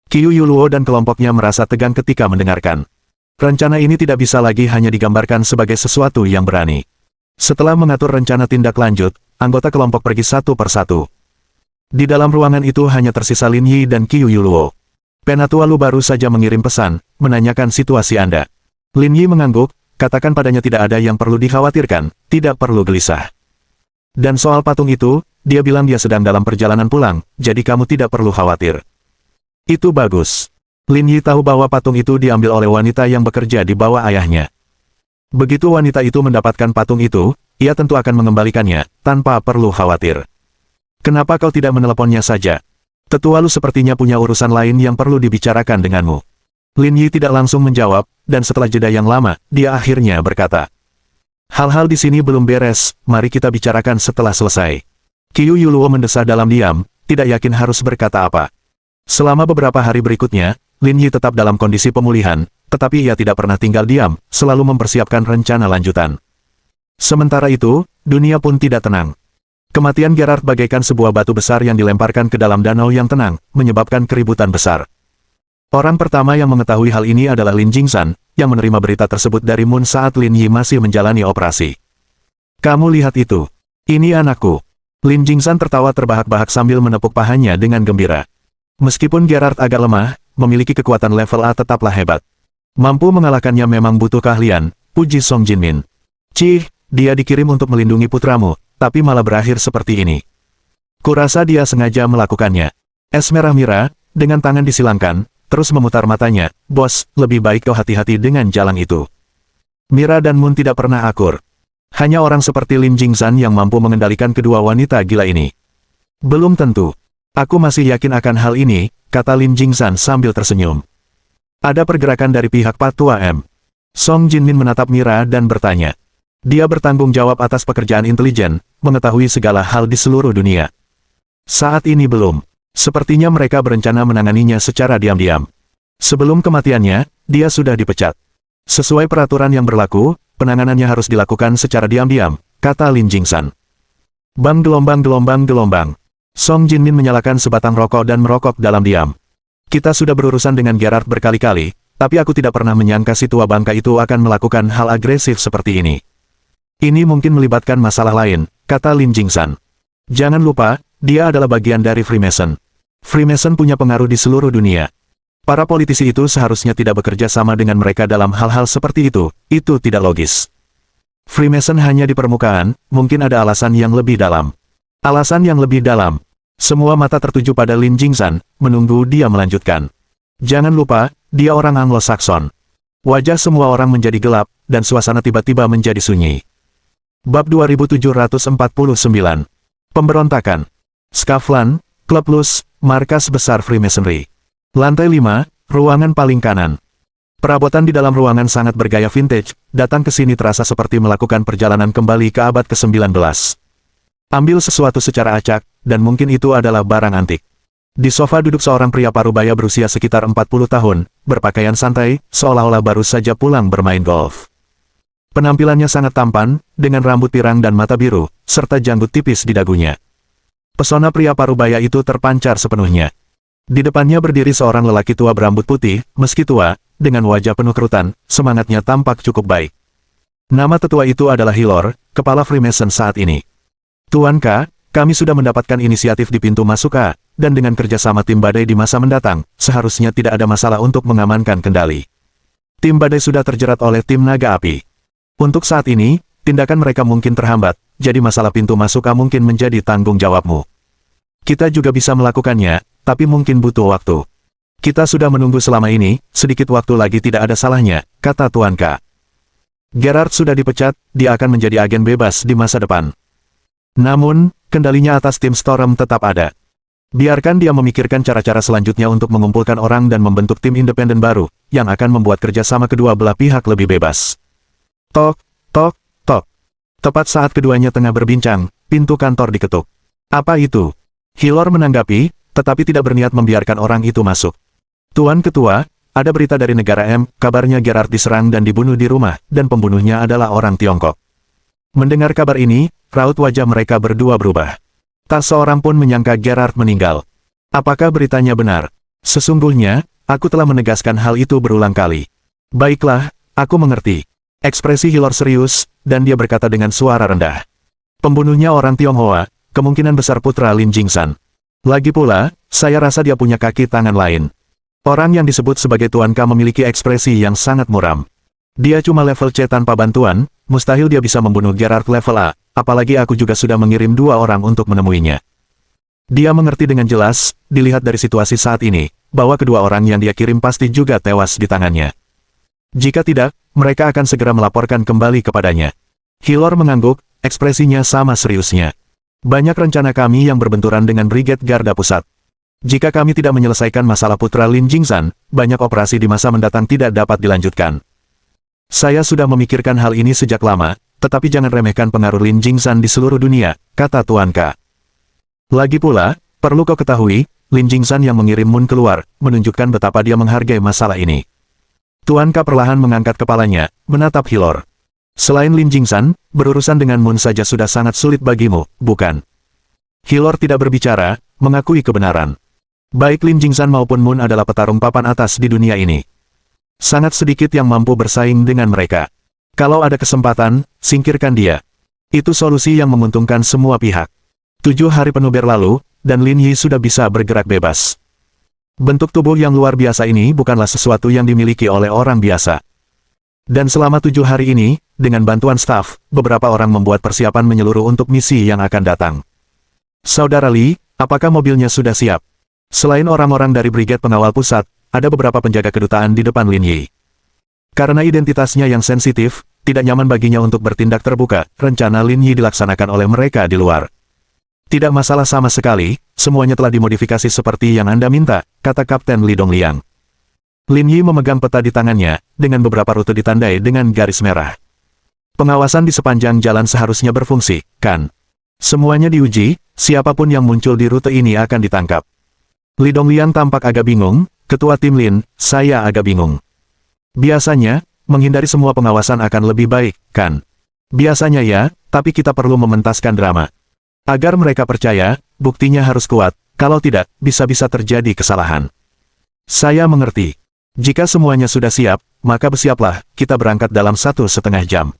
Qiyu Yuluo dan kelompoknya merasa tegang ketika mendengarkan. Rencana ini tidak bisa lagi hanya digambarkan sebagai sesuatu yang berani. Setelah mengatur rencana tindak lanjut, anggota kelompok pergi satu persatu. Di dalam ruangan itu hanya tersisa Lin Yi dan Qiyu Yuluo. Penatua Lu baru saja mengirim pesan, menanyakan situasi Anda. Lin Yi mengangguk, katakan padanya tidak ada yang perlu dikhawatirkan, tidak perlu gelisah. Dan soal patung itu, dia bilang dia sedang dalam perjalanan pulang, jadi kamu tidak perlu khawatir. Itu bagus. Lin Yi tahu bahwa patung itu diambil oleh wanita yang bekerja di bawah ayahnya. Begitu wanita itu mendapatkan patung itu, ia tentu akan mengembalikannya, tanpa perlu khawatir. Kenapa kau tidak meneleponnya saja? Tetua Lu sepertinya punya urusan lain yang perlu dibicarakan denganmu. Lin Yi tidak langsung menjawab, dan setelah jeda yang lama, dia akhirnya berkata. Hal-hal di sini belum beres, mari kita bicarakan setelah selesai. Qiu Yuluo mendesah dalam diam, tidak yakin harus berkata apa. Selama beberapa hari berikutnya, Lin Yi tetap dalam kondisi pemulihan, tetapi ia tidak pernah tinggal diam, selalu mempersiapkan rencana lanjutan. Sementara itu, dunia pun tidak tenang. Kematian Gerard bagaikan sebuah batu besar yang dilemparkan ke dalam danau yang tenang, menyebabkan keributan besar. Orang pertama yang mengetahui hal ini adalah Lin Jingsan, yang menerima berita tersebut dari Moon saat Lin Yi masih menjalani operasi. Kamu lihat itu. Ini anakku. Lin Jingsan tertawa terbahak-bahak sambil menepuk pahanya dengan gembira. Meskipun Gerard agak lemah, memiliki kekuatan level A tetaplah hebat. Mampu mengalahkannya memang butuh keahlian, puji Song Jinmin. Cih, dia dikirim untuk melindungi putramu, tapi malah berakhir seperti ini. Kurasa dia sengaja melakukannya. Es merah Mira, dengan tangan disilangkan, terus memutar matanya, bos, lebih baik kau hati-hati dengan jalan itu. Mira dan Moon tidak pernah akur. Hanya orang seperti Lin Jingsan yang mampu mengendalikan kedua wanita gila ini. Belum tentu. Aku masih yakin akan hal ini, kata Lin Jingsan sambil tersenyum. Ada pergerakan dari pihak Patua M. Song Jinmin menatap Mira dan bertanya. Dia bertanggung jawab atas pekerjaan intelijen, mengetahui segala hal di seluruh dunia. Saat ini belum. Sepertinya mereka berencana menanganinya secara diam-diam. Sebelum kematiannya, dia sudah dipecat. Sesuai peraturan yang berlaku, penanganannya harus dilakukan secara diam-diam, kata Lin Jingsan. Bang gelombang. Song Jinmin menyalakan sebatang rokok dan merokok dalam diam. Kita sudah berurusan dengan Gerard berkali-kali, tapi aku tidak pernah menyangka si tua bangka itu akan melakukan hal agresif seperti ini. Ini mungkin melibatkan masalah lain, kata Lin Jingsan. Jangan lupa, dia adalah bagian dari Freemason. Freemason punya pengaruh di seluruh dunia. Para politisi itu seharusnya tidak bekerja sama dengan mereka dalam hal-hal seperti itu tidak logis. Freemason hanya di permukaan, mungkin ada alasan yang lebih dalam. Alasan yang lebih dalam. Semua mata tertuju pada Lin Jingsan, menunggu dia melanjutkan. Jangan lupa, dia orang Anglo-Saxon. Wajah semua orang menjadi gelap, dan suasana tiba-tiba menjadi sunyi. Bab 2749. Pemberontakan. Skavlan, Klub Luz, markas besar Freemasonry. Lantai 5, ruangan paling kanan. Perabotan di dalam ruangan sangat bergaya vintage, datang ke sini terasa seperti melakukan perjalanan kembali ke abad ke-19. Ambil sesuatu secara acak, dan mungkin itu adalah barang antik. Di sofa duduk seorang pria parubaya berusia sekitar 40 tahun, berpakaian santai, seolah-olah baru saja pulang bermain golf. Penampilannya sangat tampan, dengan rambut pirang dan mata biru, serta janggut tipis di dagunya. Pesona pria parubaya itu terpancar sepenuhnya. Di depannya berdiri seorang lelaki tua berambut putih, meski tua, dengan wajah penuh kerutan, semangatnya tampak cukup baik. Nama tetua itu adalah Hilor, kepala Freemason saat ini. Tuan K, kami sudah mendapatkan inisiatif di pintu masuk A, dan dengan kerjasama tim badai di masa mendatang, seharusnya tidak ada masalah untuk mengamankan kendali. Tim badai sudah terjerat oleh tim naga api. Untuk saat ini, tindakan mereka mungkin terhambat, jadi masalah pintu masuk A mungkin menjadi tanggung jawabmu. Kita juga bisa melakukannya, tapi mungkin butuh waktu. Kita sudah menunggu selama ini, sedikit waktu lagi tidak ada salahnya, kata Tuan K. Gerard sudah dipecat, dia akan menjadi agen bebas di masa depan. Namun, kendalinya atas tim Storm tetap ada. Biarkan dia memikirkan cara-cara selanjutnya untuk mengumpulkan orang dan membentuk tim independen baru, yang akan membuat kerjasama kedua belah pihak lebih bebas. Tok, tok, tok. Tepat saat keduanya tengah berbincang, pintu kantor diketuk. Apa itu? Hilor menanggapi, tetapi tidak berniat membiarkan orang itu masuk. Tuan Ketua, ada berita dari negara M, kabarnya Gerard diserang dan dibunuh di rumah, dan pembunuhnya adalah orang Tiongkok. Mendengar kabar ini, raut wajah mereka berdua berubah. Tak seorang pun menyangka Gerard meninggal. Apakah beritanya benar? Sesungguhnya, aku telah menegaskan hal itu berulang kali. Baiklah, aku mengerti. Ekspresi Hilor serius, dan dia berkata dengan suara rendah. Pembunuhnya orang Tionghoa, kemungkinan besar putra Lin Jingsan. Lagi pula, saya rasa dia punya kaki tangan lain. Orang yang disebut sebagai Tuan K memiliki ekspresi yang sangat muram. Dia cuma level C tanpa bantuan, mustahil dia bisa membunuh Gerard level A, apalagi aku juga sudah mengirim 2 orang untuk menemuinya. Dia mengerti dengan jelas, dilihat dari situasi saat ini, bahwa kedua orang yang dia kirim pasti juga tewas di tangannya. Jika tidak, mereka akan segera melaporkan kembali kepadanya. Hilor mengangguk, ekspresinya sama seriusnya. Banyak rencana kami yang berbenturan dengan Brigade Garda Pusat. Jika kami tidak menyelesaikan masalah putra Lin Jingzhan, banyak operasi di masa mendatang tidak dapat dilanjutkan. Saya sudah memikirkan hal ini sejak lama, tetapi jangan remehkan pengaruh Lin Jingzhan di seluruh dunia, kata Tuan K. Lagi pula, perlu kau ketahui, Lin Jingzhan yang mengirim Moon keluar, menunjukkan betapa dia menghargai masalah ini. Tuan K perlahan mengangkat kepalanya, menatap Hilor. Selain Lin Jingzhan, berurusan dengan Moon saja sudah sangat sulit bagimu, bukan? Hilor tidak berbicara, mengakui kebenaran. Baik Lin Jingzhan maupun Moon adalah petarung papan atas di dunia ini. Sangat sedikit yang mampu bersaing dengan mereka. Kalau ada kesempatan, singkirkan dia. Itu solusi yang menguntungkan semua pihak. 7 hari penuh berlalu, dan Lin Yi sudah bisa bergerak bebas. Bentuk tubuh yang luar biasa ini bukanlah sesuatu yang dimiliki oleh orang biasa. Dan selama 7 hari ini, dengan bantuan staf, beberapa orang membuat persiapan menyeluruh untuk misi yang akan datang. Saudara Li, apakah mobilnya sudah siap? Selain orang-orang dari Brigade Pengawal Pusat, ada beberapa penjaga kedutaan di depan Lin Yi. Karena identitasnya yang sensitif, tidak nyaman baginya untuk bertindak terbuka, rencana Lin Yi dilaksanakan oleh mereka di luar. Tidak masalah sama sekali, semuanya telah dimodifikasi seperti yang Anda minta, kata Kapten Li Dongliang. Lin Yi memegang peta di tangannya, dengan beberapa rute ditandai dengan garis merah. Pengawasan di sepanjang jalan seharusnya berfungsi, kan? Semuanya diuji, siapapun yang muncul di rute ini akan ditangkap. Li Dongliang tampak agak bingung, Ketua Tim Lin, saya agak bingung. Biasanya, menghindari semua pengawasan akan lebih baik, kan? Biasanya ya, tapi kita perlu mementaskan drama. Agar mereka percaya, buktinya harus kuat, kalau tidak, bisa-bisa terjadi kesalahan. Saya mengerti. Jika semuanya sudah siap, maka bersiaplah, kita berangkat dalam 1,5 jam.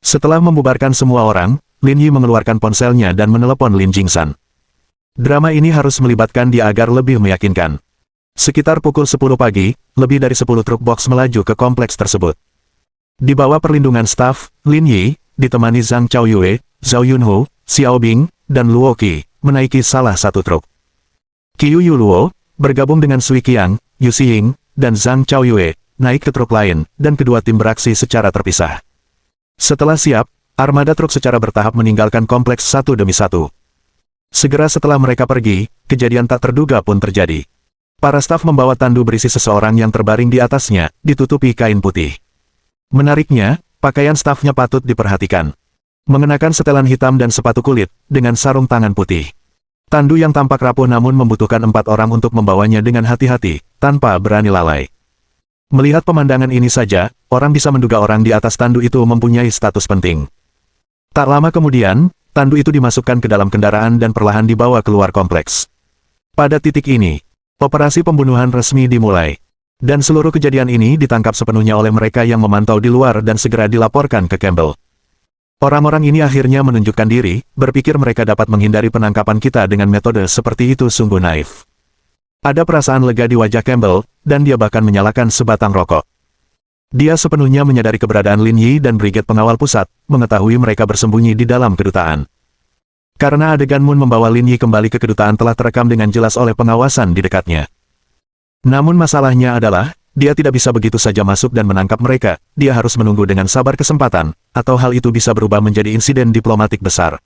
Setelah membubarkan semua orang, Lin Yi mengeluarkan ponselnya dan menelepon Lin Jingzhan. Drama ini harus melibatkan dia agar lebih meyakinkan. Sekitar pukul 10 pagi, lebih dari 10 truk box melaju ke kompleks tersebut. Di bawah perlindungan staf, Lin Yi, ditemani Zhang Chaoyue, Zhao Yunhu, Xiao Bing, dan Luo Qi, menaiki salah satu truk. Qiu Yuluo, bergabung dengan Sui Qiang, Yu Xiying, dan Zhang Chaoyue, naik ke truk lain, dan kedua tim beraksi secara terpisah. Setelah siap, armada truk secara bertahap meninggalkan kompleks satu demi satu. Segera setelah mereka pergi, kejadian tak terduga pun terjadi. Para staf membawa tandu berisi seseorang yang terbaring di atasnya, ditutupi kain putih. Menariknya, pakaian stafnya patut diperhatikan. Mengenakan setelan hitam dan sepatu kulit, dengan sarung tangan putih. Tandu yang tampak rapuh namun membutuhkan 4 orang untuk membawanya dengan hati-hati, tanpa berani lalai. Melihat pemandangan ini saja, orang bisa menduga orang di atas tandu itu mempunyai status penting. Tak lama kemudian, tandu itu dimasukkan ke dalam kendaraan dan perlahan dibawa keluar kompleks. Pada titik ini, operasi pembunuhan resmi dimulai. Dan seluruh kejadian ini ditangkap sepenuhnya oleh mereka yang memantau di luar dan segera dilaporkan ke Campbell. Orang-orang ini akhirnya menunjukkan diri, berpikir mereka dapat menghindari penangkapan kita dengan metode seperti itu sungguh naif. Ada perasaan lega di wajah Campbell, dan dia bahkan menyalakan sebatang rokok. Dia sepenuhnya menyadari keberadaan Lin Yi dan Brigade Pengawal Pusat, mengetahui mereka bersembunyi di dalam kedutaan. Karena adegan Moon membawa Lin Yi kembali ke kedutaan telah terekam dengan jelas oleh pengawasan di dekatnya. Namun masalahnya adalah, dia tidak bisa begitu saja masuk dan menangkap mereka, dia harus menunggu dengan sabar kesempatan, atau hal itu bisa berubah menjadi insiden diplomatik besar.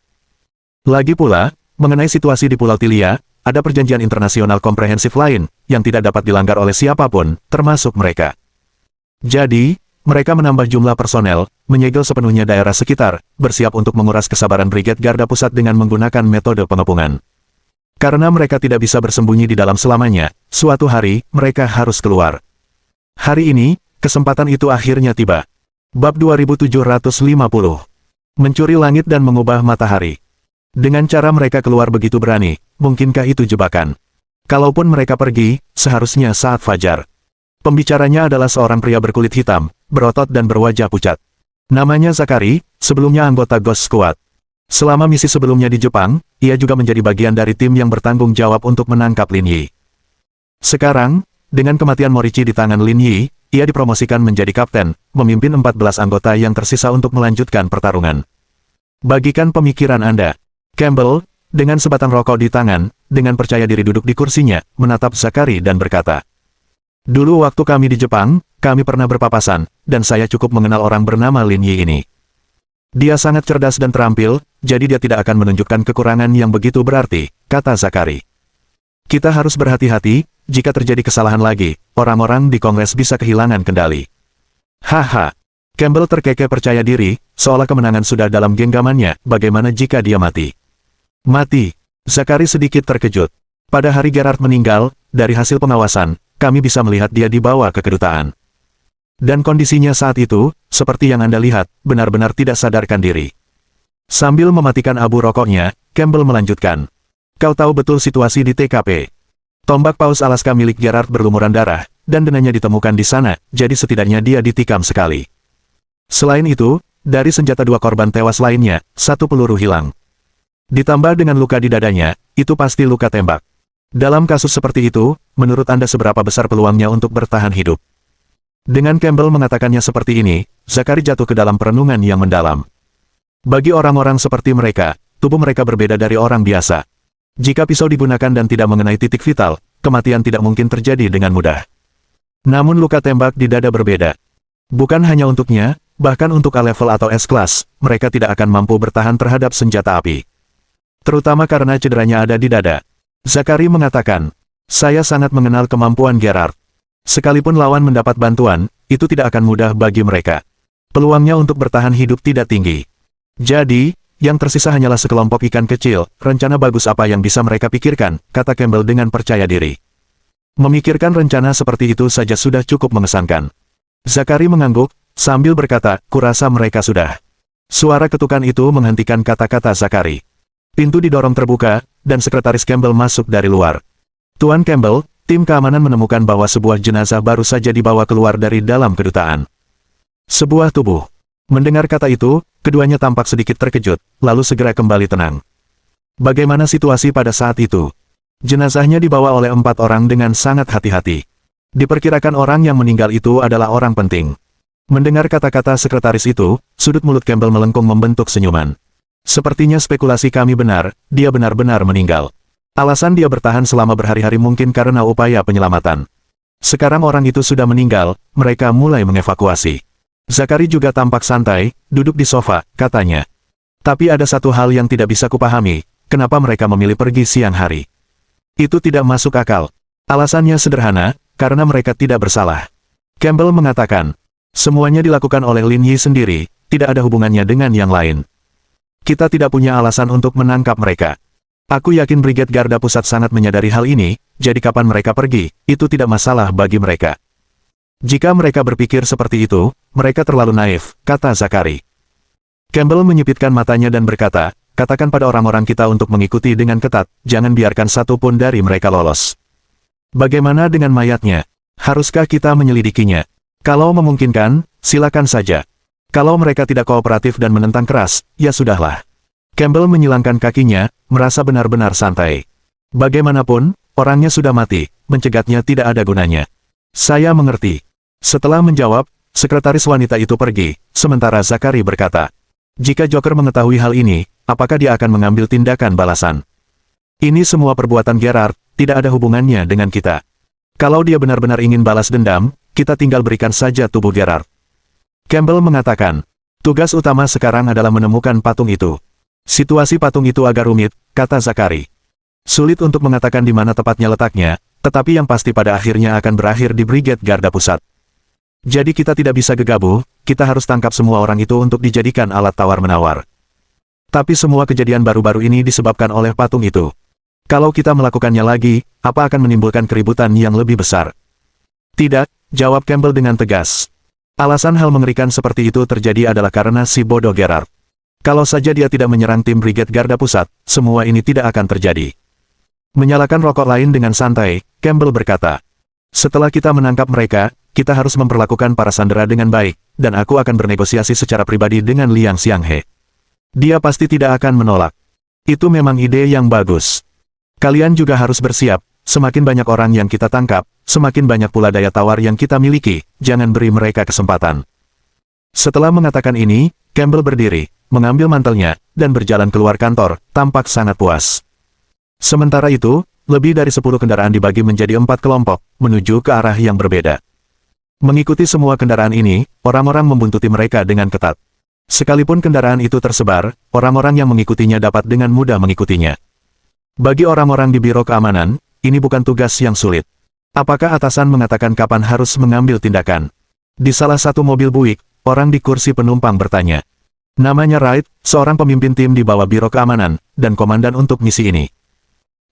Lagi pula, mengenai situasi di Pulau Tilia, ada perjanjian internasional komprehensif lain, yang tidak dapat dilanggar oleh siapapun, termasuk mereka. Jadi, mereka menambah jumlah personel, menyegel sepenuhnya daerah sekitar, bersiap untuk menguras kesabaran Brigade Garda Pusat dengan menggunakan metode pengepungan. Karena mereka tidak bisa bersembunyi di dalam selamanya, suatu hari, mereka harus keluar. Hari ini, kesempatan itu akhirnya tiba. Bab 2750. Mencuri langit dan mengubah matahari. Dengan cara mereka keluar begitu berani, mungkinkah itu jebakan? Kalaupun mereka pergi, seharusnya saat fajar. Pembicaranya adalah seorang pria berkulit hitam, berotot dan berwajah pucat. Namanya Zakari, sebelumnya anggota Ghost Squad. Selama misi sebelumnya di Jepang, ia juga menjadi bagian dari tim yang bertanggung jawab untuk menangkap Lin Yi. Sekarang, dengan kematian Morichi di tangan Lin Yi, ia dipromosikan menjadi kapten, memimpin 14 anggota yang tersisa untuk melanjutkan pertarungan. Bagikan pemikiran Anda. Campbell, dengan sebatang rokok di tangan, dengan percaya diri duduk di kursinya, menatap Zakari dan berkata, Dulu waktu kami di Jepang, kami pernah berpapasan, dan saya cukup mengenal orang bernama Lin Yi ini. Dia sangat cerdas dan terampil, jadi dia tidak akan menunjukkan kekurangan yang begitu berarti, kata Zakari. Kita harus berhati-hati, jika terjadi kesalahan lagi, orang-orang di Kongres bisa kehilangan kendali. Haha. Campbell terkekeh percaya diri, seolah kemenangan sudah dalam genggamannya, bagaimana jika dia mati? Mati. Zakari sedikit terkejut. Pada hari Gerard meninggal, dari hasil pengawasan, kami bisa melihat dia dibawa ke kedutaan. Dan kondisinya saat itu, seperti yang Anda lihat, benar-benar tidak sadarkan diri. Sambil mematikan abu rokoknya, Campbell melanjutkan. Kau tahu betul situasi di TKP. Tombak paus Alaska milik Gerard berlumuran darah, dan dengannya ditemukan di sana, jadi setidaknya dia ditikam sekali. Selain itu, dari senjata 2 korban tewas lainnya, 1 peluru hilang. Ditambah dengan luka di dadanya, itu pasti luka tembak. Dalam kasus seperti itu, menurut Anda seberapa besar peluangnya untuk bertahan hidup? Dengan Campbell mengatakannya seperti ini, Zakari jatuh ke dalam perenungan yang mendalam. Bagi orang-orang seperti mereka, tubuh mereka berbeda dari orang biasa. Jika pisau digunakan dan tidak mengenai titik vital, kematian tidak mungkin terjadi dengan mudah. Namun luka tembak di dada berbeda. Bukan hanya untuknya, bahkan untuk A-level atau S-kelas, mereka tidak akan mampu bertahan terhadap senjata api. Terutama karena cederanya ada di dada. Zakari mengatakan, saya sangat mengenal kemampuan Gerard. Sekalipun lawan mendapat bantuan, itu tidak akan mudah bagi mereka. Peluangnya untuk bertahan hidup tidak tinggi. Jadi, yang tersisa hanyalah sekelompok ikan kecil, rencana bagus apa yang bisa mereka pikirkan, kata Campbell dengan percaya diri. Memikirkan rencana seperti itu saja sudah cukup mengesankan. Zakari mengangguk, sambil berkata, kurasa mereka sudah. Suara ketukan itu menghentikan kata-kata Zakari. Pintu didorong terbuka, dan sekretaris Campbell masuk dari luar. Tuan Campbell, tim keamanan menemukan bahwa sebuah jenazah baru saja dibawa keluar dari dalam kedutaan. Sebuah tubuh. Mendengar kata itu, keduanya tampak sedikit terkejut, lalu segera kembali tenang. Bagaimana situasi pada saat itu? Jenazahnya dibawa oleh 4 orang dengan sangat hati-hati. Diperkirakan orang yang meninggal itu adalah orang penting. Mendengar kata-kata sekretaris itu, sudut mulut Campbell melengkung membentuk senyuman. Sepertinya spekulasi kami benar, dia benar-benar meninggal. Alasan dia bertahan selama berhari-hari mungkin karena upaya penyelamatan. Sekarang orang itu sudah meninggal, mereka mulai mengevakuasi. Zakari juga tampak santai, duduk di sofa, katanya. Tapi ada satu hal yang tidak bisa kupahami, kenapa mereka memilih pergi siang hari. Itu tidak masuk akal. Alasannya sederhana, karena mereka tidak bersalah. Campbell mengatakan, semuanya dilakukan oleh Lin Yi sendiri, tidak ada hubungannya dengan yang lain. Kita tidak punya alasan untuk menangkap mereka. Aku yakin Brigade Garda Pusat sangat menyadari hal ini, jadi kapan mereka pergi, itu tidak masalah bagi mereka. Jika mereka berpikir seperti itu, mereka terlalu naif, kata Zakari. Campbell menyipitkan matanya dan berkata, katakan pada orang-orang kita untuk mengikuti dengan ketat, jangan biarkan satu pun dari mereka lolos. Bagaimana dengan mayatnya? Haruskah kita menyelidikinya? Kalau memungkinkan, silakan saja. Kalau mereka tidak kooperatif dan menentang keras, ya sudahlah. Campbell menyilangkan kakinya, merasa benar-benar santai. Bagaimanapun, orangnya sudah mati, mencegatnya tidak ada gunanya. Saya mengerti. Setelah menjawab, sekretaris wanita itu pergi, sementara Zakari berkata, jika Joker mengetahui hal ini, apakah dia akan mengambil tindakan balasan? Ini semua perbuatan Gerard, tidak ada hubungannya dengan kita. Kalau dia benar-benar ingin balas dendam, kita tinggal berikan saja tubuh Gerard. Campbell mengatakan, tugas utama sekarang adalah menemukan patung itu. Situasi patung itu agak rumit, kata Zakari. Sulit untuk mengatakan di mana tepatnya letaknya, tetapi yang pasti pada akhirnya akan berakhir di Brigade Garda Pusat. Jadi kita tidak bisa gegabah, kita harus tangkap semua orang itu untuk dijadikan alat tawar-menawar. Tapi semua kejadian baru-baru ini disebabkan oleh patung itu. Kalau kita melakukannya lagi, apa akan menimbulkan keributan yang lebih besar? Tidak, jawab Campbell dengan tegas. Alasan hal mengerikan seperti itu terjadi adalah karena si bodoh Gerard. Kalau saja dia tidak menyerang tim Brigade Garda Pusat, semua ini tidak akan terjadi. Menyalakan rokok lain dengan santai, Campbell berkata, setelah kita menangkap mereka, kita harus memperlakukan para sandera dengan baik, dan aku akan bernegosiasi secara pribadi dengan Liang Xianghe. Dia pasti tidak akan menolak. Itu memang ide yang bagus. Kalian juga harus bersiap, semakin banyak orang yang kita tangkap, semakin banyak pula daya tawar yang kita miliki, jangan beri mereka kesempatan. Setelah mengatakan ini, Campbell berdiri, mengambil mantelnya, dan berjalan keluar kantor, tampak sangat puas. Sementara itu, Lebih dari 10 kendaraan dibagi menjadi 4 kelompok, menuju ke arah yang berbeda. Mengikuti semua kendaraan ini, orang-orang membuntuti mereka dengan ketat. Sekalipun kendaraan itu tersebar, orang-orang yang mengikutinya dapat dengan mudah mengikutinya. Bagi orang-orang di Biro Keamanan, ini bukan tugas yang sulit. Apakah atasan mengatakan kapan harus mengambil tindakan? Di salah satu mobil buik, orang di kursi penumpang bertanya. Namanya Wright, seorang pemimpin tim di bawah Biro Keamanan, dan komandan untuk misi ini.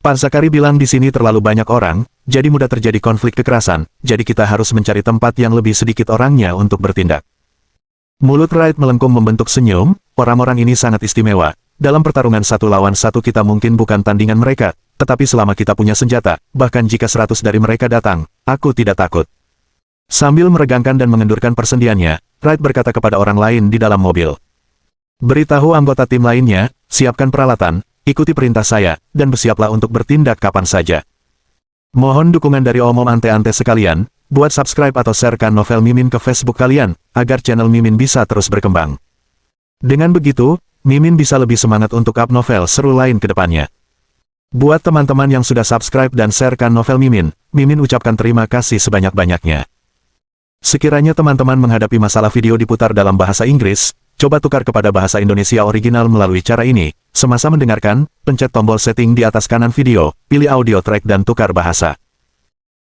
Pak Zakari bilang di sini terlalu banyak orang, jadi mudah terjadi konflik kekerasan, jadi kita harus mencari tempat yang lebih sedikit orangnya untuk bertindak. Mulut Wright melengkung membentuk senyum, orang-orang ini sangat istimewa. Dalam pertarungan 1 lawan 1 kita mungkin bukan tandingan mereka, tetapi selama kita punya senjata, bahkan jika 100 dari mereka datang, aku tidak takut. Sambil meregangkan dan mengendurkan persendiannya, Wright berkata kepada orang lain di dalam mobil. Beritahu anggota tim lainnya, siapkan peralatan, ikuti perintah saya, dan bersiaplah untuk bertindak kapan saja. Mohon dukungan dari omom ante-ante sekalian, buat subscribe atau sharekan novel Mimin ke Facebook kalian, agar channel Mimin bisa terus berkembang. Dengan begitu, Mimin bisa lebih semangat untuk up novel seru lain ke depannya. Buat teman-teman yang sudah subscribe dan sharekan novel Mimin, Mimin ucapkan terima kasih sebanyak-banyaknya. Sekiranya teman-teman menghadapi masalah video diputar dalam bahasa Inggris, coba tukar kepada bahasa Indonesia original melalui cara ini. Semasa mendengarkan, pencet tombol setting di atas kanan video, pilih audio track dan tukar bahasa.